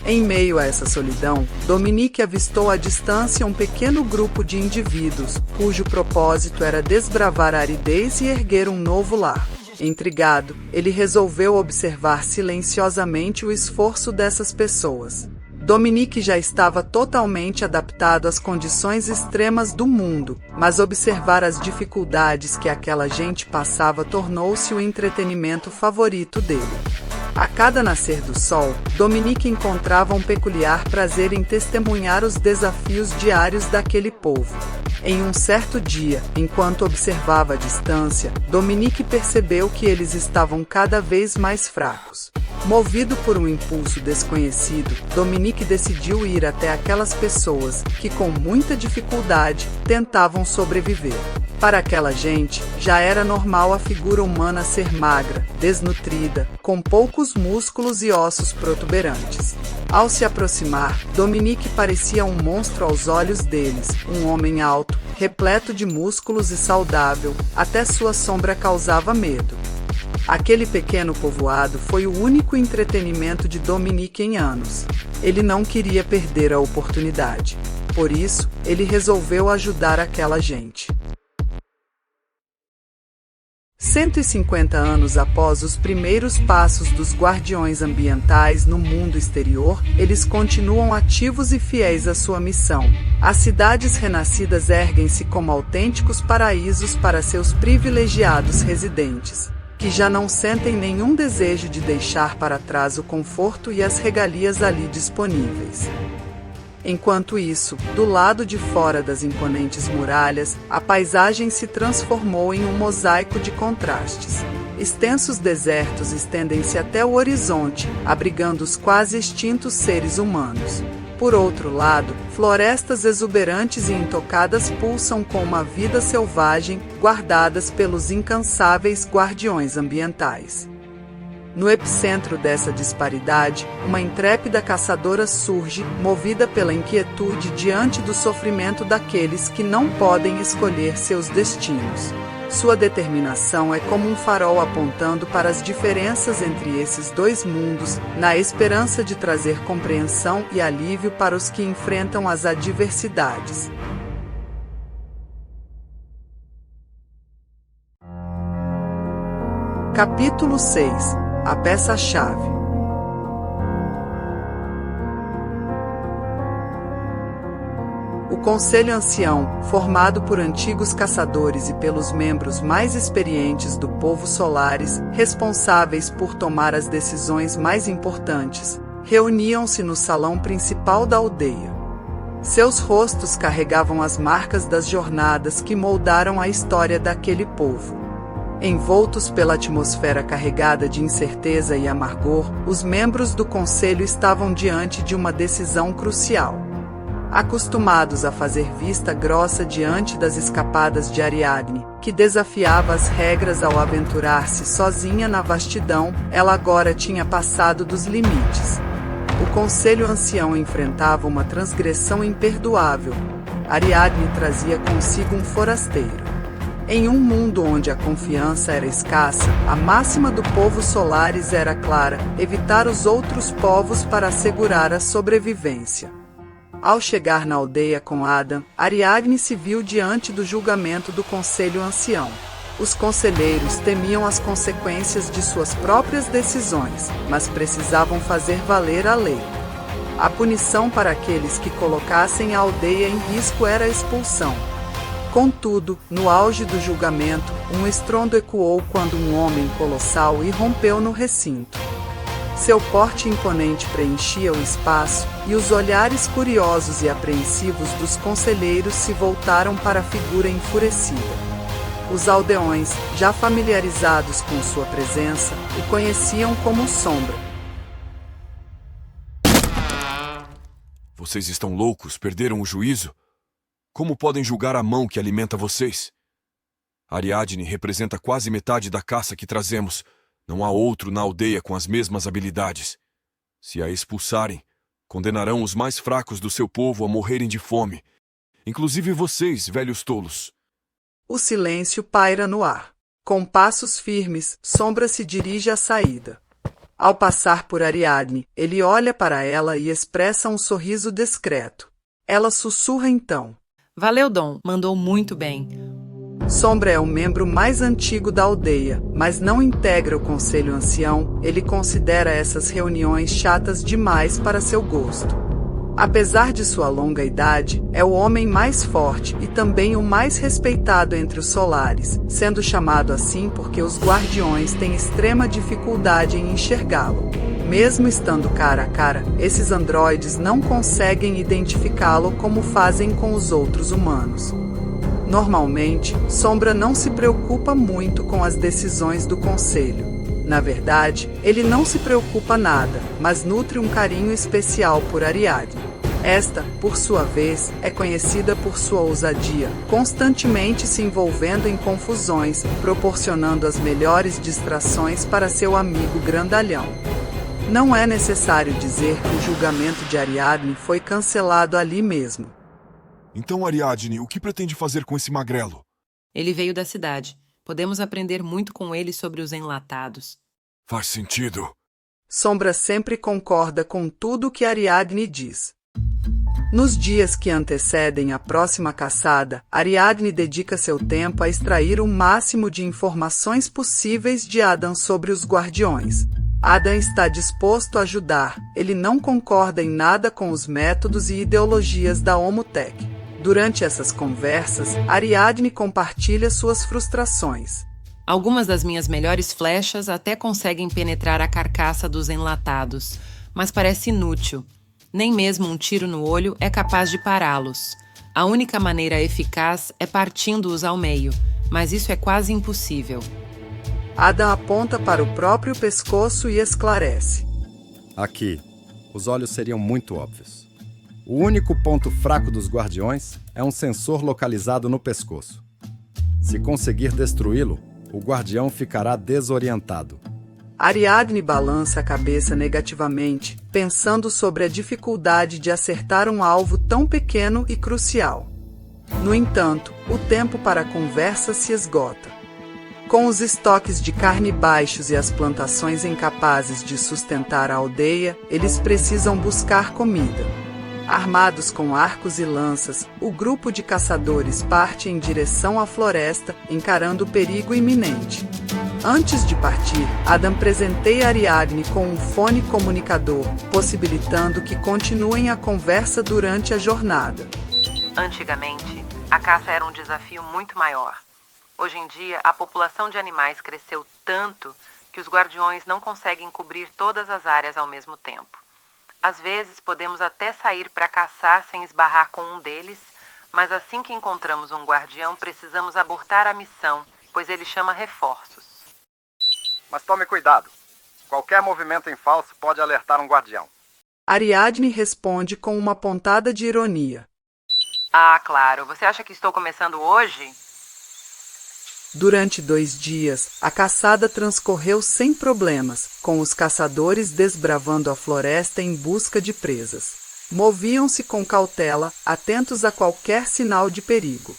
Em meio a essa solidão, Dominique avistou à distância um pequeno grupo de indivíduos, cujo propósito era desbravar a aridez e erguer um novo lar. Intrigado, ele resolveu observar silenciosamente o esforço dessas pessoas. Dominique já estava totalmente adaptado às condições extremas do mundo, mas observar as dificuldades que aquela gente passava tornou-se o entretenimento favorito dele. A cada nascer do sol, Dominique encontrava um peculiar prazer em testemunhar os desafios diários daquele povo. Em um certo dia, enquanto observava a distância, Dominique percebeu que eles estavam cada vez mais fracos. Movido por um impulso desconhecido, Dominique decidiu ir até aquelas pessoas que, com muita dificuldade, tentavam sobreviver. Para aquela gente, já era normal a figura humana ser magra, desnutrida, com poucos músculos e ossos protuberantes. Ao se aproximar, Dominique parecia um monstro aos olhos deles, um homem alto, repleto de músculos e saudável, até sua sombra causava medo. Aquele pequeno povoado foi o único entretenimento de Dominique em anos. Ele não queria perder a oportunidade. Por isso, ele resolveu ajudar aquela gente. 150 anos após os primeiros passos dos guardiões ambientais no mundo exterior, eles continuam ativos e fiéis à sua missão. As cidades renascidas erguem-se como autênticos paraísos para seus privilegiados residentes, que já não sentem nenhum desejo de deixar para trás o conforto e as regalias ali disponíveis. Enquanto isso, do lado de fora das imponentes muralhas, a paisagem se transformou em um mosaico de contrastes. Extensos desertos estendem-se até o horizonte, abrigando os quase extintos seres humanos. Por outro lado, florestas exuberantes e intocadas pulsam com uma vida selvagem, guardadas pelos incansáveis guardiões ambientais. No epicentro dessa disparidade, uma intrépida caçadora surge, movida pela inquietude diante do sofrimento daqueles que não podem escolher seus destinos. Sua determinação é como um farol apontando para as diferenças entre esses dois mundos, na esperança de trazer compreensão e alívio para os que enfrentam as adversidades. Capítulo 6 – A peça-chave. O Conselho Ancião, formado por antigos caçadores e pelos membros mais experientes do povo Solaris, responsáveis por tomar as decisões mais importantes, reuniam-se no salão principal da aldeia. Seus rostos carregavam as marcas das jornadas que moldaram a história daquele povo. Envoltos pela atmosfera carregada de incerteza e amargor, os membros do conselho estavam diante de uma decisão crucial. Acostumados a fazer vista grossa diante das escapadas de Ariadne, que desafiava as regras ao aventurar-se sozinha na vastidão, ela agora tinha passado dos limites. O Conselho Ancião enfrentava uma transgressão imperdoável. Ariadne trazia consigo um forasteiro. Em um mundo onde a confiança era escassa, a máxima do povo Solaris era clara: evitar os outros povos para assegurar a sobrevivência. Ao chegar na aldeia com Adam, Ariadne se viu diante do julgamento do Conselho Ancião. Os conselheiros temiam as consequências de suas próprias decisões, mas precisavam fazer valer a lei. A punição para aqueles que colocassem a aldeia em risco era a expulsão. Contudo, no auge do julgamento, um estrondo ecoou quando um homem colossal irrompeu no recinto. Seu porte imponente preenchia o espaço, e os olhares curiosos e apreensivos dos conselheiros se voltaram para a figura enfurecida. Os aldeões, já familiarizados com sua presença, o conheciam como Sombra. Vocês estão loucos? Perderam o juízo? Como podem julgar a mão que alimenta vocês? Ariadne representa quase metade da caça que trazemos. Não há outro na aldeia com as mesmas habilidades. Se a expulsarem, condenarão os mais fracos do seu povo a morrerem de fome. Inclusive vocês, velhos tolos. O silêncio paira no ar. Com passos firmes, Sombra se dirige à saída. Ao passar por Ariadne, ele olha para ela e expressa um sorriso discreto. Ela sussurra então: Valeu, Dom. Mandou muito bem. Sombra é o membro mais antigo da aldeia, mas não integra o Conselho Ancião. Ele considera essas reuniões chatas demais para seu gosto. Apesar de sua longa idade, é o homem mais forte e também o mais respeitado entre os Solares, sendo chamado assim porque os guardiões têm extrema dificuldade em enxergá-lo. Mesmo estando cara a cara, esses androides não conseguem identificá-lo como fazem com os outros humanos. Normalmente, Sombra não se preocupa muito com as decisões do Conselho. Na verdade, ele não se preocupa nada, mas nutre um carinho especial por Ariadne. Esta, por sua vez, é conhecida por sua ousadia, constantemente se envolvendo em confusões, proporcionando as melhores distrações para seu amigo grandalhão. Não é necessário dizer que o julgamento de Ariadne foi cancelado ali mesmo. Então, Ariadne, o que pretende fazer com esse magrelo? Ele veio da cidade. Podemos aprender muito com ele sobre os enlatados. Faz sentido. Sombra sempre concorda com tudo que Ariadne diz. Nos dias que antecedem a próxima caçada, Ariadne dedica seu tempo a extrair o máximo de informações possíveis de Adam sobre os guardiões. Adam está disposto a ajudar. Ele não concorda em nada com os métodos e ideologias da Omotech. Durante essas conversas, Ariadne compartilha suas frustrações. Algumas das minhas melhores flechas até conseguem penetrar a carcaça dos enlatados, mas parece inútil. Nem mesmo um tiro no olho é capaz de pará-los. A única maneira eficaz é partindo-os ao meio, mas isso é quase impossível. Adam aponta para o próprio pescoço e esclarece. Aqui, os olhos seriam muito óbvios. O único ponto fraco dos guardiões é um sensor localizado no pescoço. Se conseguir destruí-lo, o guardião ficará desorientado. Ariadne balança a cabeça negativamente, pensando sobre a dificuldade de acertar um alvo tão pequeno e crucial. No entanto, o tempo para a conversa se esgota. Com os estoques de carne baixos e as plantações incapazes de sustentar a aldeia, eles precisam buscar comida. Armados com arcos e lanças, o grupo de caçadores parte em direção à floresta, encarando o perigo iminente. Antes de partir, Adam presenteia Ariadne com um fone comunicador, possibilitando que continuem a conversa durante a jornada. Antigamente, a caça era um desafio muito maior. Hoje em dia, a população de animais cresceu tanto que os guardiões não conseguem cobrir todas as áreas ao mesmo tempo. Às vezes, podemos até sair para caçar sem esbarrar com um deles, mas assim que encontramos um guardião, precisamos abortar a missão, pois ele chama reforços. Mas tome cuidado. Qualquer movimento em falso pode alertar um guardião. Ariadne responde com uma pontada de ironia. Ah, claro. Você acha que estou começando hoje? Durante 2 dias, a caçada transcorreu sem problemas, com os caçadores desbravando a floresta em busca de presas. Moviam-se com cautela, atentos a qualquer sinal de perigo.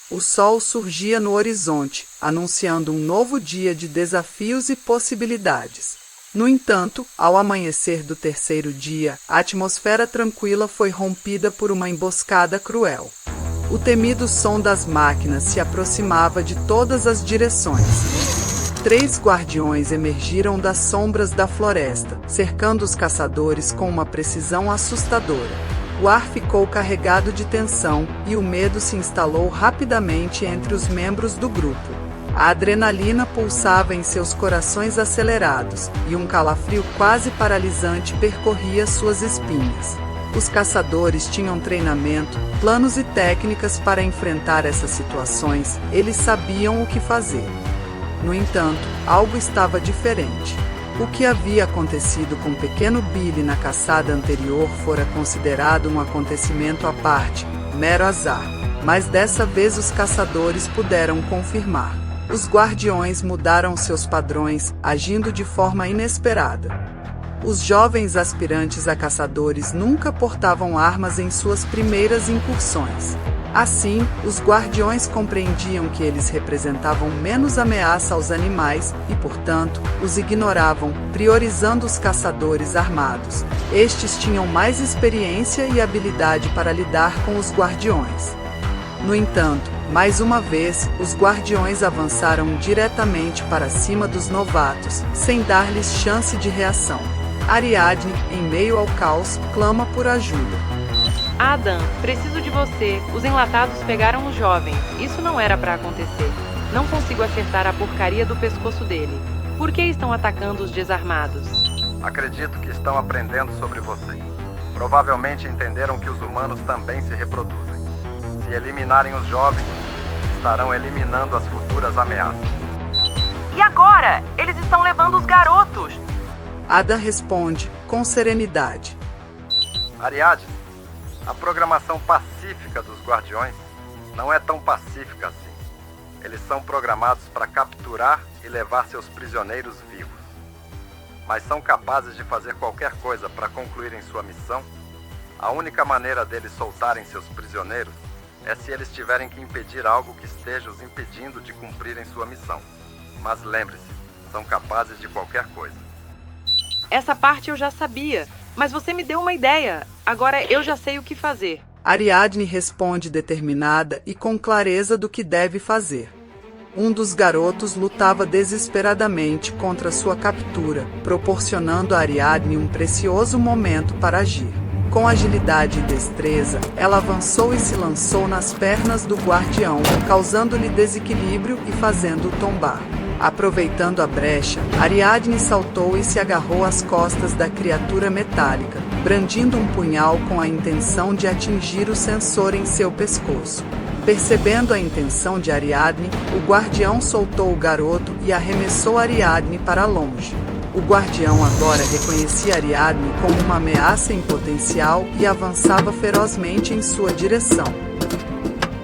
O sol surgia no horizonte, anunciando um novo dia de desafios e possibilidades. No entanto, ao amanhecer do 3º dia, a atmosfera tranquila foi rompida por uma emboscada cruel. O temido som das máquinas se aproximava de todas as direções. 3 guardiões emergiram das sombras da floresta, cercando os caçadores com uma precisão assustadora. O ar ficou carregado de tensão e o medo se instalou rapidamente entre os membros do grupo. A adrenalina pulsava em seus corações acelerados e um calafrio quase paralisante percorria suas espinhas. Os caçadores tinham treinamento, planos e técnicas para enfrentar essas situações. Eles sabiam o que fazer. No entanto, algo estava diferente. O que havia acontecido com o pequeno Billy na caçada anterior fora considerado um acontecimento à parte, mero azar. Mas dessa vez os caçadores puderam confirmar. Os guardiões mudaram seus padrões, agindo de forma inesperada. Os jovens aspirantes a caçadores nunca portavam armas em suas primeiras incursões. Assim, os guardiões compreendiam que eles representavam menos ameaça aos animais e, portanto, os ignoravam, priorizando os caçadores armados. Estes tinham mais experiência e habilidade para lidar com os guardiões. No entanto, mais uma vez, os guardiões avançaram diretamente para cima dos novatos, sem dar-lhes chance de reação. Ariadne, em meio ao caos, clama por ajuda. Adam, preciso de você. Os enlatados pegaram os jovens. Isso não era para acontecer. Não consigo acertar a porcaria do pescoço dele. Por que estão atacando os desarmados? Acredito que estão aprendendo sobre você. Provavelmente entenderam que os humanos também se reproduzem. Se eliminarem os jovens, estarão eliminando as futuras ameaças. E agora? Eles estão levando os garotos! Ada responde, com serenidade. Ariadne, a programação pacífica dos guardiões não é tão pacífica assim. Eles são programados para capturar e levar seus prisioneiros vivos. Mas são capazes de fazer qualquer coisa para concluírem sua missão. A única maneira deles soltarem seus prisioneiros é se eles tiverem que impedir algo que esteja os impedindo de cumprirem sua missão. Mas lembre-se, são capazes de qualquer coisa. Essa parte eu já sabia, mas você me deu uma ideia. Agora eu já sei o que fazer. Ariadne responde determinada e com clareza do que deve fazer. Um dos garotos lutava desesperadamente contra sua captura, proporcionando a Ariadne um precioso momento para agir. Com agilidade e destreza, ela avançou e se lançou nas pernas do guardião, causando-lhe desequilíbrio e fazendo-o tombar. Aproveitando a brecha, Ariadne saltou e se agarrou às costas da criatura metálica, brandindo um punhal com a intenção de atingir o sensor em seu pescoço. Percebendo a intenção de Ariadne, o guardião soltou o garoto e arremessou Ariadne para longe. O guardião agora reconhecia Ariadne como uma ameaça em potencial e avançava ferozmente em sua direção.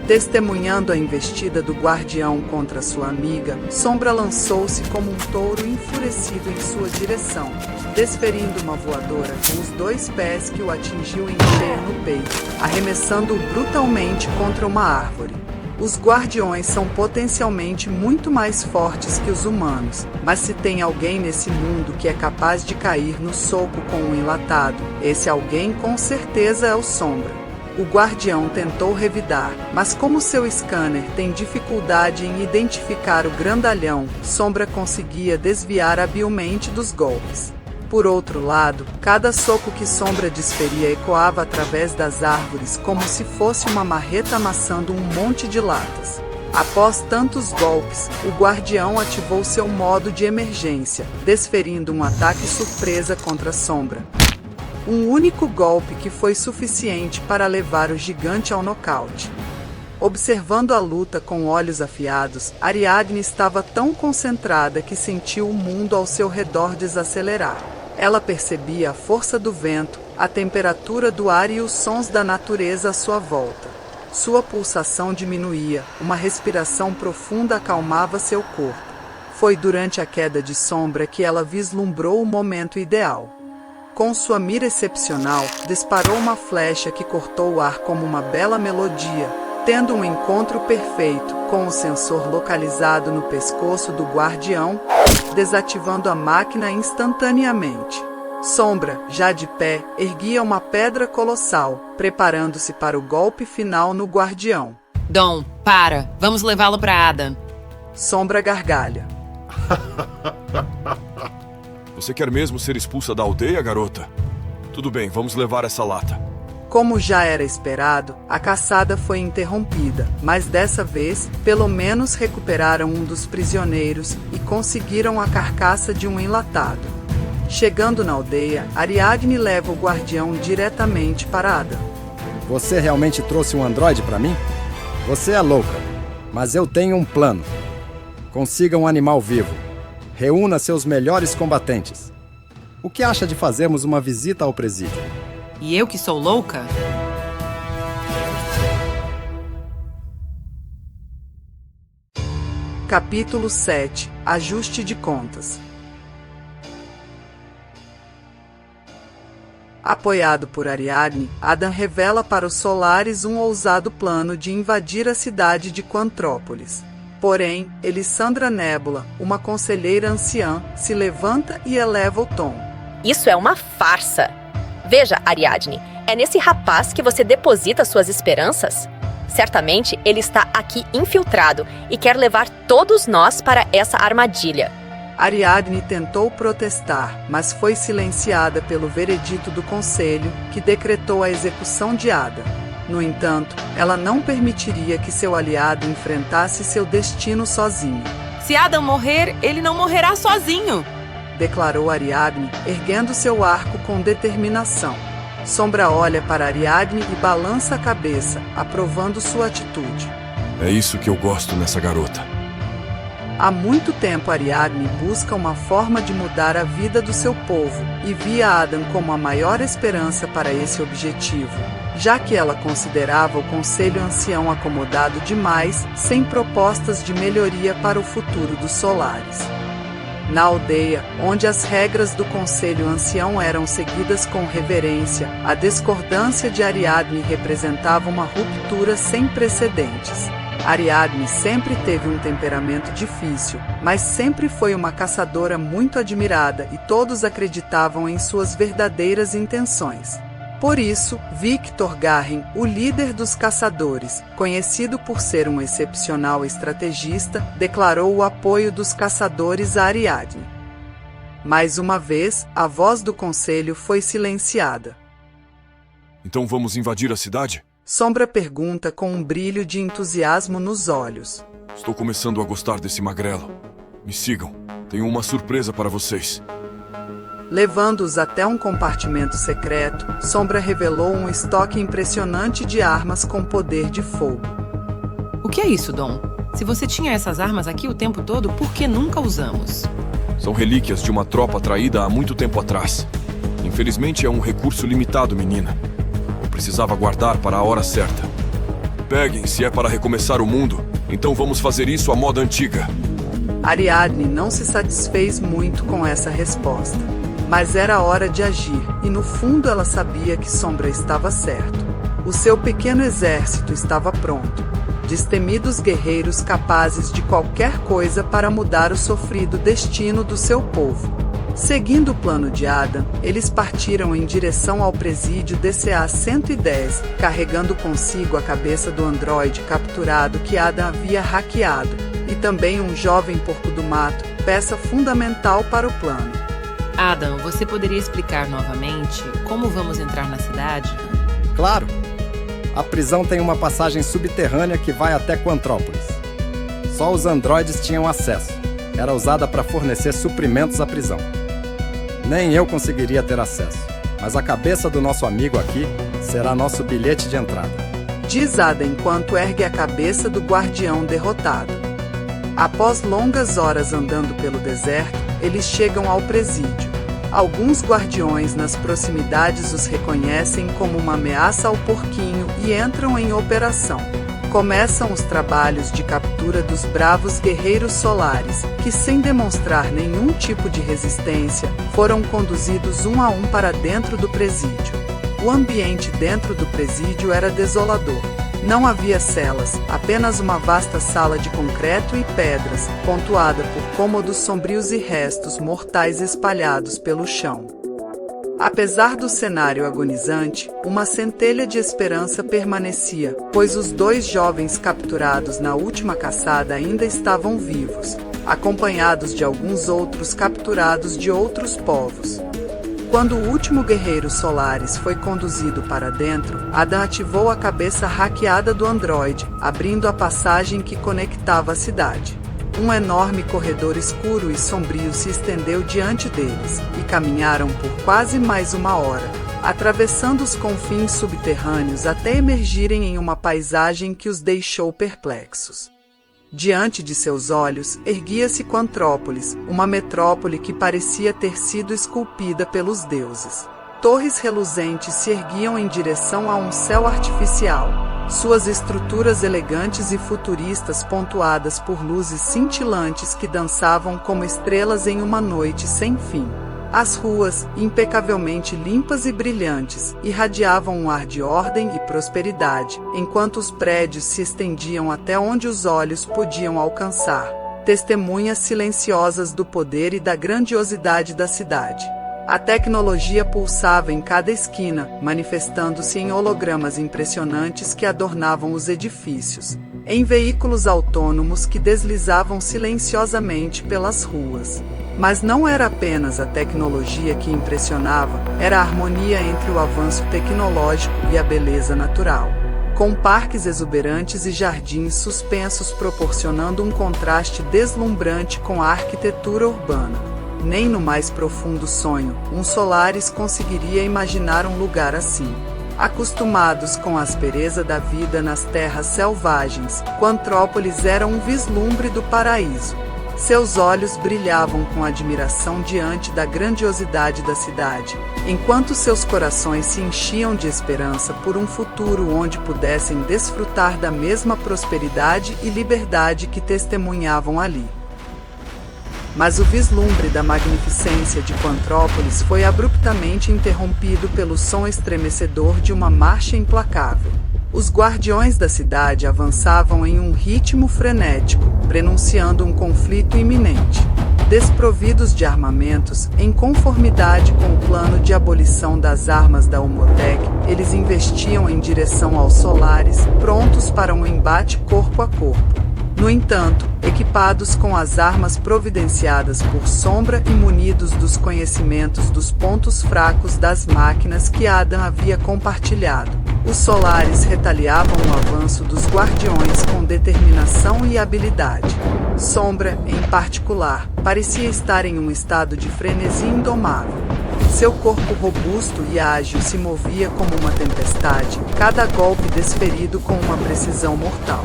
Testemunhando a investida do guardião contra sua amiga, Sombra lançou-se como um touro enfurecido em sua direção, desferindo uma voadora com os 2 pés que o atingiu em cheio no peito, arremessando-o brutalmente contra uma árvore. Os guardiões são potencialmente muito mais fortes que os humanos, mas se tem alguém nesse mundo que é capaz de cair no soco com um enlatado, esse alguém com certeza é o Sombra. O guardião tentou revidar, mas como seu scanner tem dificuldade em identificar o grandalhão, Sombra conseguia desviar habilmente dos golpes. Por outro lado, cada soco que Sombra desferia ecoava através das árvores como se fosse uma marreta amassando um monte de latas. Após tantos golpes, o guardião ativou seu modo de emergência, desferindo um ataque surpresa contra Sombra. Um único golpe que foi suficiente para levar o gigante ao nocaute. Observando a luta com olhos afiados, Ariadne estava tão concentrada que sentiu o mundo ao seu redor desacelerar. Ela percebia a força do vento, a temperatura do ar e os sons da natureza à sua volta. Sua pulsação diminuía, uma respiração profunda acalmava seu corpo. Foi durante a queda de Sombra que ela vislumbrou o momento ideal. Com sua mira excepcional, disparou uma flecha que cortou o ar como uma bela melodia, tendo um encontro perfeito com o sensor localizado no pescoço do guardião, desativando a máquina instantaneamente. Sombra, já de pé, erguia uma pedra colossal, preparando-se para o golpe final no guardião. Dom, para! Vamos levá-lo para Ada. Sombra gargalha. Você quer mesmo ser expulsa da aldeia, garota? Tudo bem, vamos levar essa lata. Como já era esperado, a caçada foi interrompida, mas dessa vez, pelo menos recuperaram um dos prisioneiros e conseguiram a carcaça de um enlatado. Chegando na aldeia, Ariadne leva o guardião diretamente para Ada. Você realmente trouxe um androide para mim? Você é louca, mas eu tenho um plano. Consiga um animal vivo. Reúna seus melhores combatentes. O que acha de fazermos uma visita ao presídio? E eu que sou louca? Capítulo 7 – Ajuste de contas. Apoiado por Ariadne, Adam revela para os Solares um ousado plano de invadir a cidade de Quantrópolis. Porém, Elisandra Nébula, uma conselheira anciã, se levanta e eleva o tom. Isso é uma farsa. Veja, Ariadne, é nesse rapaz que você deposita suas esperanças? Certamente ele está aqui infiltrado e quer levar todos nós para essa armadilha. Ariadne tentou protestar, mas foi silenciada pelo veredito do conselho, que decretou a execução de Ada. No entanto, ela não permitiria que seu aliado enfrentasse seu destino sozinho. Se Adam morrer, ele não morrerá sozinho, declarou Ariadne, erguendo seu arco com determinação. Sombra olha para Ariadne e balança a cabeça, aprovando sua atitude. É isso que eu gosto nessa garota. Há muito tempo Ariadne busca uma forma de mudar a vida do seu povo e via Adam como a maior esperança para esse objetivo, já que ela considerava o Conselho Ancião acomodado demais, sem propostas de melhoria para o futuro dos Solares. Na aldeia, onde as regras do Conselho Ancião eram seguidas com reverência, a discordância de Ariadne representava uma ruptura sem precedentes. Ariadne sempre teve um temperamento difícil, mas sempre foi uma caçadora muito admirada e todos acreditavam em suas verdadeiras intenções. Por isso, Victor Garren, o líder dos caçadores, conhecido por ser um excepcional estrategista, declarou o apoio dos caçadores a Ariadne. Mais uma vez, a voz do conselho foi silenciada. Então vamos invadir a cidade? Sombra pergunta com um brilho de entusiasmo nos olhos. Estou começando a gostar desse magrelo. Me sigam. Tenho uma surpresa para vocês. Levando-os até um compartimento secreto, Sombra revelou um estoque impressionante de armas com poder de fogo. O que é isso, Dom? Se você tinha essas armas aqui o tempo todo, por que nunca usamos? São relíquias de uma tropa traída há muito tempo atrás. Infelizmente é um recurso limitado, menina. Eu precisava guardar para a hora certa. Peguem, se é para recomeçar o mundo, então vamos fazer isso à moda antiga. Ariadne não se satisfez muito com essa resposta. Mas era hora de agir, e no fundo ela sabia que Sombra estava certo. O seu pequeno exército estava pronto. Destemidos guerreiros capazes de qualquer coisa para mudar o sofrido destino do seu povo. Seguindo o plano de Adam, eles partiram em direção ao presídio DCA-110, carregando consigo a cabeça do androide capturado que Adam havia hackeado, e também um jovem porco do mato, peça fundamental para o plano. Adam, você poderia explicar novamente como vamos entrar na cidade? Claro! A prisão tem uma passagem subterrânea que vai até Quantrópolis. Só os androides tinham acesso. Era usada para fornecer suprimentos à prisão. Nem eu conseguiria ter acesso, mas a cabeça do nosso amigo aqui será nosso bilhete de entrada. Diz Ada enquanto ergue a cabeça do guardião derrotado. Após longas horas andando pelo deserto, eles chegam ao presídio. Alguns guardiões nas proximidades os reconhecem como uma ameaça ao porquinho e entram em operação. Começam os trabalhos de captura dos bravos guerreiros solares, que sem demonstrar nenhum tipo de resistência, foram conduzidos um a um para dentro do presídio. O ambiente dentro do presídio era desolador. Não havia celas, apenas uma vasta sala de concreto e pedras, pontuada por cômodos sombrios e restos mortais espalhados pelo chão. Apesar do cenário agonizante, uma centelha de esperança permanecia, pois os dois jovens capturados na última caçada ainda estavam vivos, acompanhados de alguns outros capturados de outros povos. Quando o último guerreiro Solaris foi conduzido para dentro, Adam ativou a cabeça hackeada do androide, abrindo a passagem que conectava a cidade. Um enorme corredor escuro e sombrio se estendeu diante deles, e caminharam por quase mais uma hora, atravessando os confins subterrâneos até emergirem em uma paisagem que os deixou perplexos. Diante de seus olhos, erguia-se Quantrópolis, uma metrópole que parecia ter sido esculpida pelos deuses. Torres reluzentes se erguiam em direção a um céu artificial, suas estruturas elegantes e futuristas pontuadas por luzes cintilantes que dançavam como estrelas em uma noite sem fim. As ruas, impecavelmente limpas e brilhantes, irradiavam um ar de ordem e prosperidade, enquanto os prédios se estendiam até onde os olhos podiam alcançar, testemunhas silenciosas do poder e da grandiosidade da cidade. A tecnologia pulsava em cada esquina, manifestando-se em hologramas impressionantes que adornavam os edifícios, em veículos autônomos que deslizavam silenciosamente pelas ruas. Mas não era apenas a tecnologia que impressionava, era a harmonia entre o avanço tecnológico e a beleza natural. Com parques exuberantes e jardins suspensos proporcionando um contraste deslumbrante com a arquitetura urbana. Nem no mais profundo sonho, um Solaris conseguiria imaginar um lugar assim. Acostumados com a aspereza da vida nas terras selvagens, Quantrópolis era um vislumbre do paraíso. Seus olhos brilhavam com admiração diante da grandiosidade da cidade, enquanto seus corações se enchiam de esperança por um futuro onde pudessem desfrutar da mesma prosperidade e liberdade que testemunhavam ali. Mas o vislumbre da magnificência de Quantrópolis foi abruptamente interrompido pelo som estremecedor de uma marcha implacável. Os guardiões da cidade avançavam em um ritmo frenético, prenunciando um conflito iminente. Desprovidos de armamentos, em conformidade com o plano de abolição das armas da Omotec, eles investiam em direção aos Solaris, prontos para um embate corpo a corpo. No entanto, equipados com as armas providenciadas por Sombra e munidos dos conhecimentos dos pontos fracos das máquinas que Adam havia compartilhado, os Solaris retaliavam o avanço dos Guardiões com determinação e habilidade. Sombra, em particular, parecia estar em um estado de frenesi indomável. Seu corpo robusto e ágil se movia como uma tempestade, cada golpe desferido com uma precisão mortal.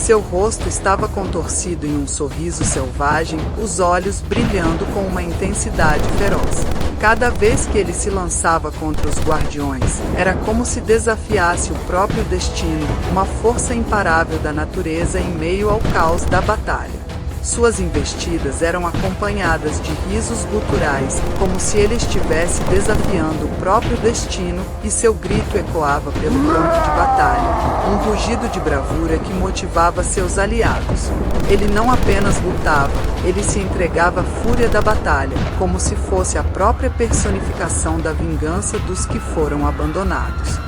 Seu rosto estava contorcido em um sorriso selvagem, os olhos brilhando com uma intensidade feroz. Cada vez que ele se lançava contra os guardiões, era como se desafiasse o próprio destino, uma força imparável da natureza em meio ao caos da batalha. Suas investidas eram acompanhadas de risos guturais, como se ele estivesse desafiando o próprio destino, e seu grito ecoava pelo campo de batalha, um rugido de bravura que motivava seus aliados. Ele não apenas lutava, ele se entregava à fúria da batalha, como se fosse a própria personificação da vingança dos que foram abandonados.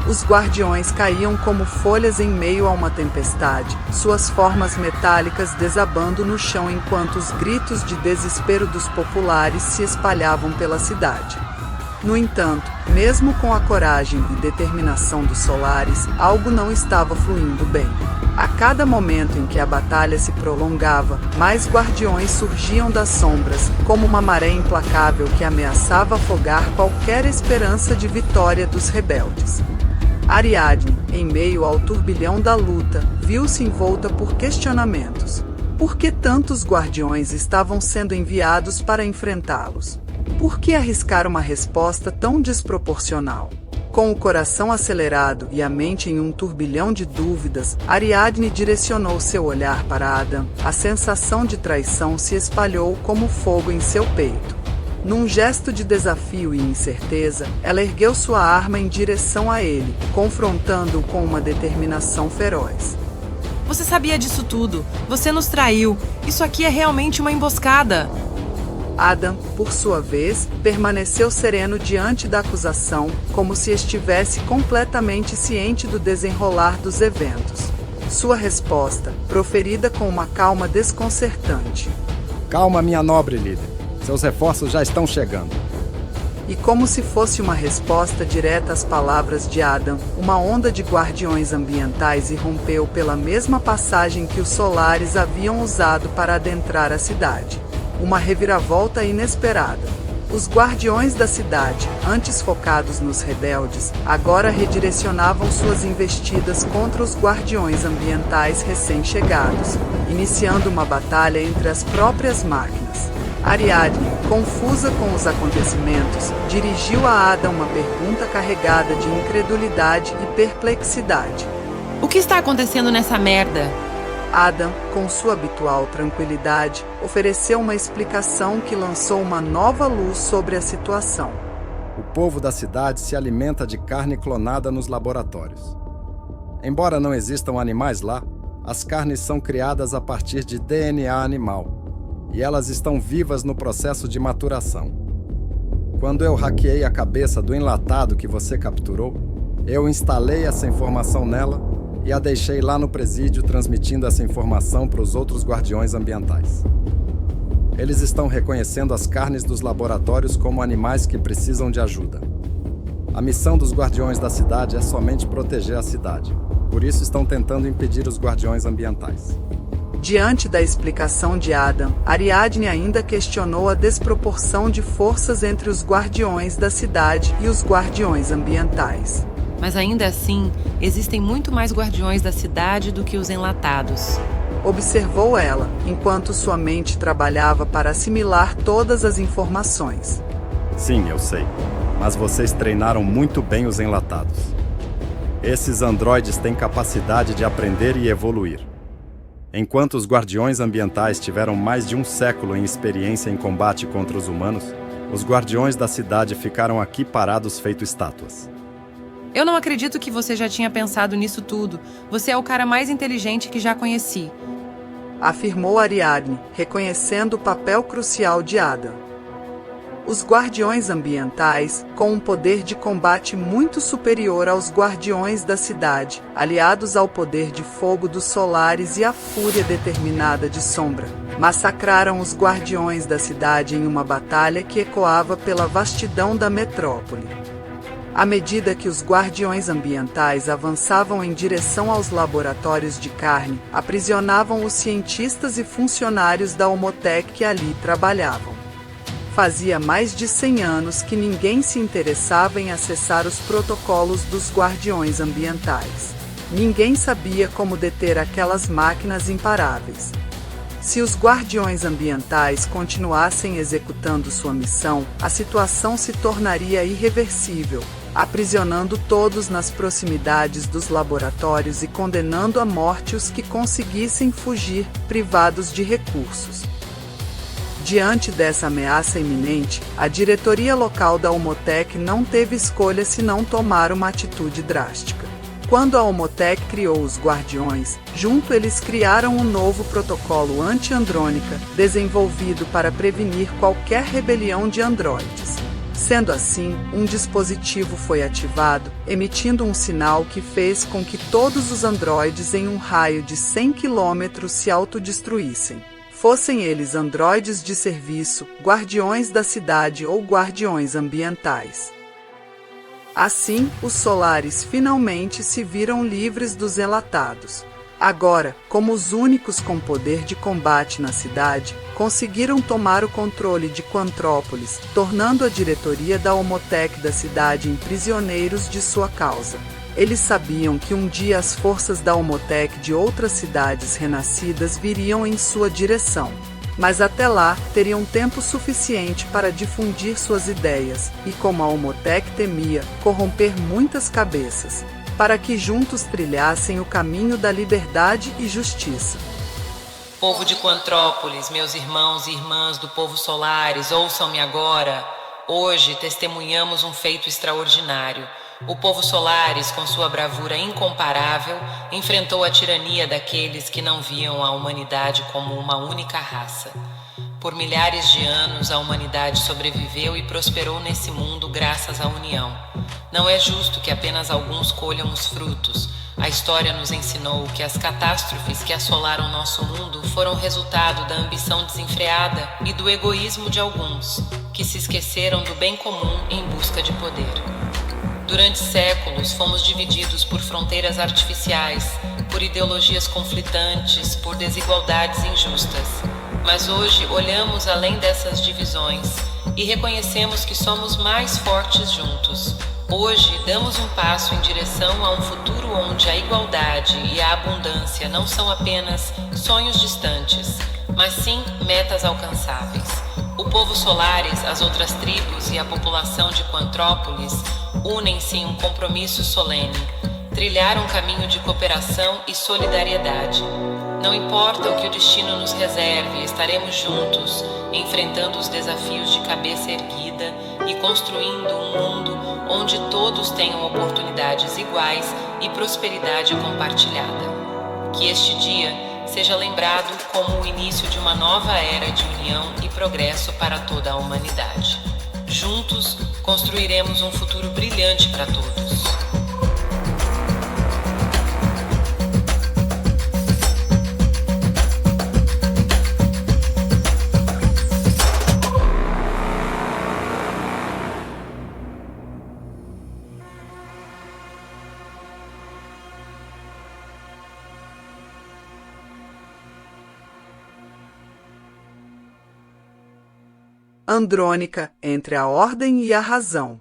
Os guardiões caíam como folhas em meio a uma tempestade, suas formas metálicas desabando no chão enquanto os gritos de desespero dos populares se espalhavam pela cidade. No entanto, mesmo com a coragem e determinação dos Solares, algo não estava fluindo bem. A cada momento em que a batalha se prolongava, mais guardiões surgiam das sombras, como uma maré implacável que ameaçava afogar qualquer esperança de vitória dos rebeldes. Ariadne, em meio ao turbilhão da luta, viu-se envolta por questionamentos. Por que tantos guardiões estavam sendo enviados para enfrentá-los? Por que arriscar uma resposta tão desproporcional? Com o coração acelerado e a mente em um turbilhão de dúvidas, Ariadne direcionou seu olhar para Adam. A sensação de traição se espalhou como fogo em seu peito. Num gesto de desafio e incerteza, ela ergueu sua arma em direção a ele, confrontando-o com uma determinação feroz. Você sabia disso tudo. Você nos traiu. Isso aqui é realmente uma emboscada. Adam, por sua vez, permaneceu sereno diante da acusação, como se estivesse completamente ciente do desenrolar dos eventos. Sua resposta, proferida com uma calma desconcertante. Calma, minha nobre líder. Seus reforços já estão chegando. E como se fosse uma resposta direta às palavras de Adam, uma onda de guardiões ambientais irrompeu pela mesma passagem que os Solares haviam usado para adentrar a cidade. Uma reviravolta inesperada. Os guardiões da cidade, antes focados nos rebeldes, agora redirecionavam suas investidas contra os guardiões ambientais recém-chegados, iniciando uma batalha entre as próprias máquinas. Ariadne, confusa com os acontecimentos, dirigiu a Adam uma pergunta carregada de incredulidade e perplexidade. O que está acontecendo nessa merda? Adam, com sua habitual tranquilidade, ofereceu uma explicação que lançou uma nova luz sobre a situação. O povo da cidade se alimenta de carne clonada nos laboratórios. Embora não existam animais lá, as carnes são criadas a partir de DNA animal, e elas estão vivas no processo de maturação. Quando eu hackeei a cabeça do enlatado que você capturou, eu instalei essa informação nela e a deixei lá no presídio transmitindo essa informação para os outros guardiões ambientais. Eles estão reconhecendo as carnes dos laboratórios como animais que precisam de ajuda. A missão dos guardiões da cidade é somente proteger a cidade. Por isso estão tentando impedir os guardiões ambientais. Diante da explicação de Adam, Ariadne ainda questionou a desproporção de forças entre os guardiões da cidade e os guardiões ambientais. Mas ainda assim, existem muito mais guardiões da cidade do que os enlatados. Observou ela, enquanto sua mente trabalhava para assimilar todas as informações. Sim, eu sei. Mas vocês treinaram muito bem os enlatados. Esses androides têm capacidade de aprender e evoluir. Enquanto os guardiões ambientais tiveram mais de um século em experiência em combate contra os humanos, os guardiões da cidade ficaram aqui parados feito estátuas. Eu não acredito que você já tinha pensado nisso tudo. Você é o cara mais inteligente que já conheci. Afirmou Ariadne, reconhecendo o papel crucial de Adam. Os guardiões ambientais, com um poder de combate muito superior aos guardiões da cidade, aliados ao poder de fogo dos Solares e à fúria determinada de Sombra, massacraram os guardiões da cidade em uma batalha que ecoava pela vastidão da metrópole. À medida que os guardiões ambientais avançavam em direção aos laboratórios de carne, aprisionavam os cientistas e funcionários da Omotec que ali trabalhavam. Fazia mais de 100 anos que ninguém se interessava em acessar os protocolos dos guardiões ambientais. Ninguém sabia como deter aquelas máquinas imparáveis. Se os guardiões ambientais continuassem executando sua missão, a situação se tornaria irreversível, aprisionando todos nas proximidades dos laboratórios e condenando à morte os que conseguissem fugir, privados de recursos. Diante dessa ameaça iminente, a diretoria local da Omotec não teve escolha senão tomar uma atitude drástica. Quando a Omotec criou os Guardiões, junto eles criaram um novo protocolo anti-andrônica, desenvolvido para prevenir qualquer rebelião de androides. Sendo assim, um dispositivo foi ativado, emitindo um sinal que fez com que todos os androides em um raio de 100 km se autodestruíssem. Fossem eles androides de serviço, guardiões da cidade ou guardiões ambientais. Assim, os Solares finalmente se viram livres dos enlatados. Agora, como os únicos com poder de combate na cidade, conseguiram tomar o controle de Quantrópolis, tornando a diretoria da Omotec da cidade em prisioneiros de sua causa. Eles sabiam que um dia as forças da Omotec de outras cidades renascidas viriam em sua direção. Mas até lá, teriam tempo suficiente para difundir suas ideias e, como a Omotec temia, corromper muitas cabeças, para que juntos trilhassem o caminho da liberdade e justiça. Povo de Quantrópolis, meus irmãos e irmãs do povo Solares, ouçam-me agora. Hoje testemunhamos um feito extraordinário. O povo Solares, com sua bravura incomparável, enfrentou a tirania daqueles que não viam a humanidade como uma única raça. Por milhares de anos, a humanidade sobreviveu e prosperou nesse mundo graças à união. Não é justo que apenas alguns colham os frutos. A história nos ensinou que as catástrofes que assolaram nosso mundo foram resultado da ambição desenfreada e do egoísmo de alguns, que se esqueceram do bem comum em busca de poder. Durante séculos, fomos divididos por fronteiras artificiais, por ideologias conflitantes, por desigualdades injustas. Mas hoje olhamos além dessas divisões e reconhecemos que somos mais fortes juntos. Hoje damos um passo em direção a um futuro onde a igualdade e a abundância não são apenas sonhos distantes, mas sim metas alcançáveis. O povo Solares, as outras tribos e a população de Quantrópolis unem-se em um compromisso solene, trilhar um caminho de cooperação e solidariedade. Não importa o que o destino nos reserve, estaremos juntos, enfrentando os desafios de cabeça erguida e construindo um mundo onde todos tenham oportunidades iguais e prosperidade compartilhada. Que este dia seja lembrado como o início de uma nova era de união e progresso para toda a humanidade. Juntos, construiremos um futuro brilhante para todos. Andrônica, entre a ordem e a razão.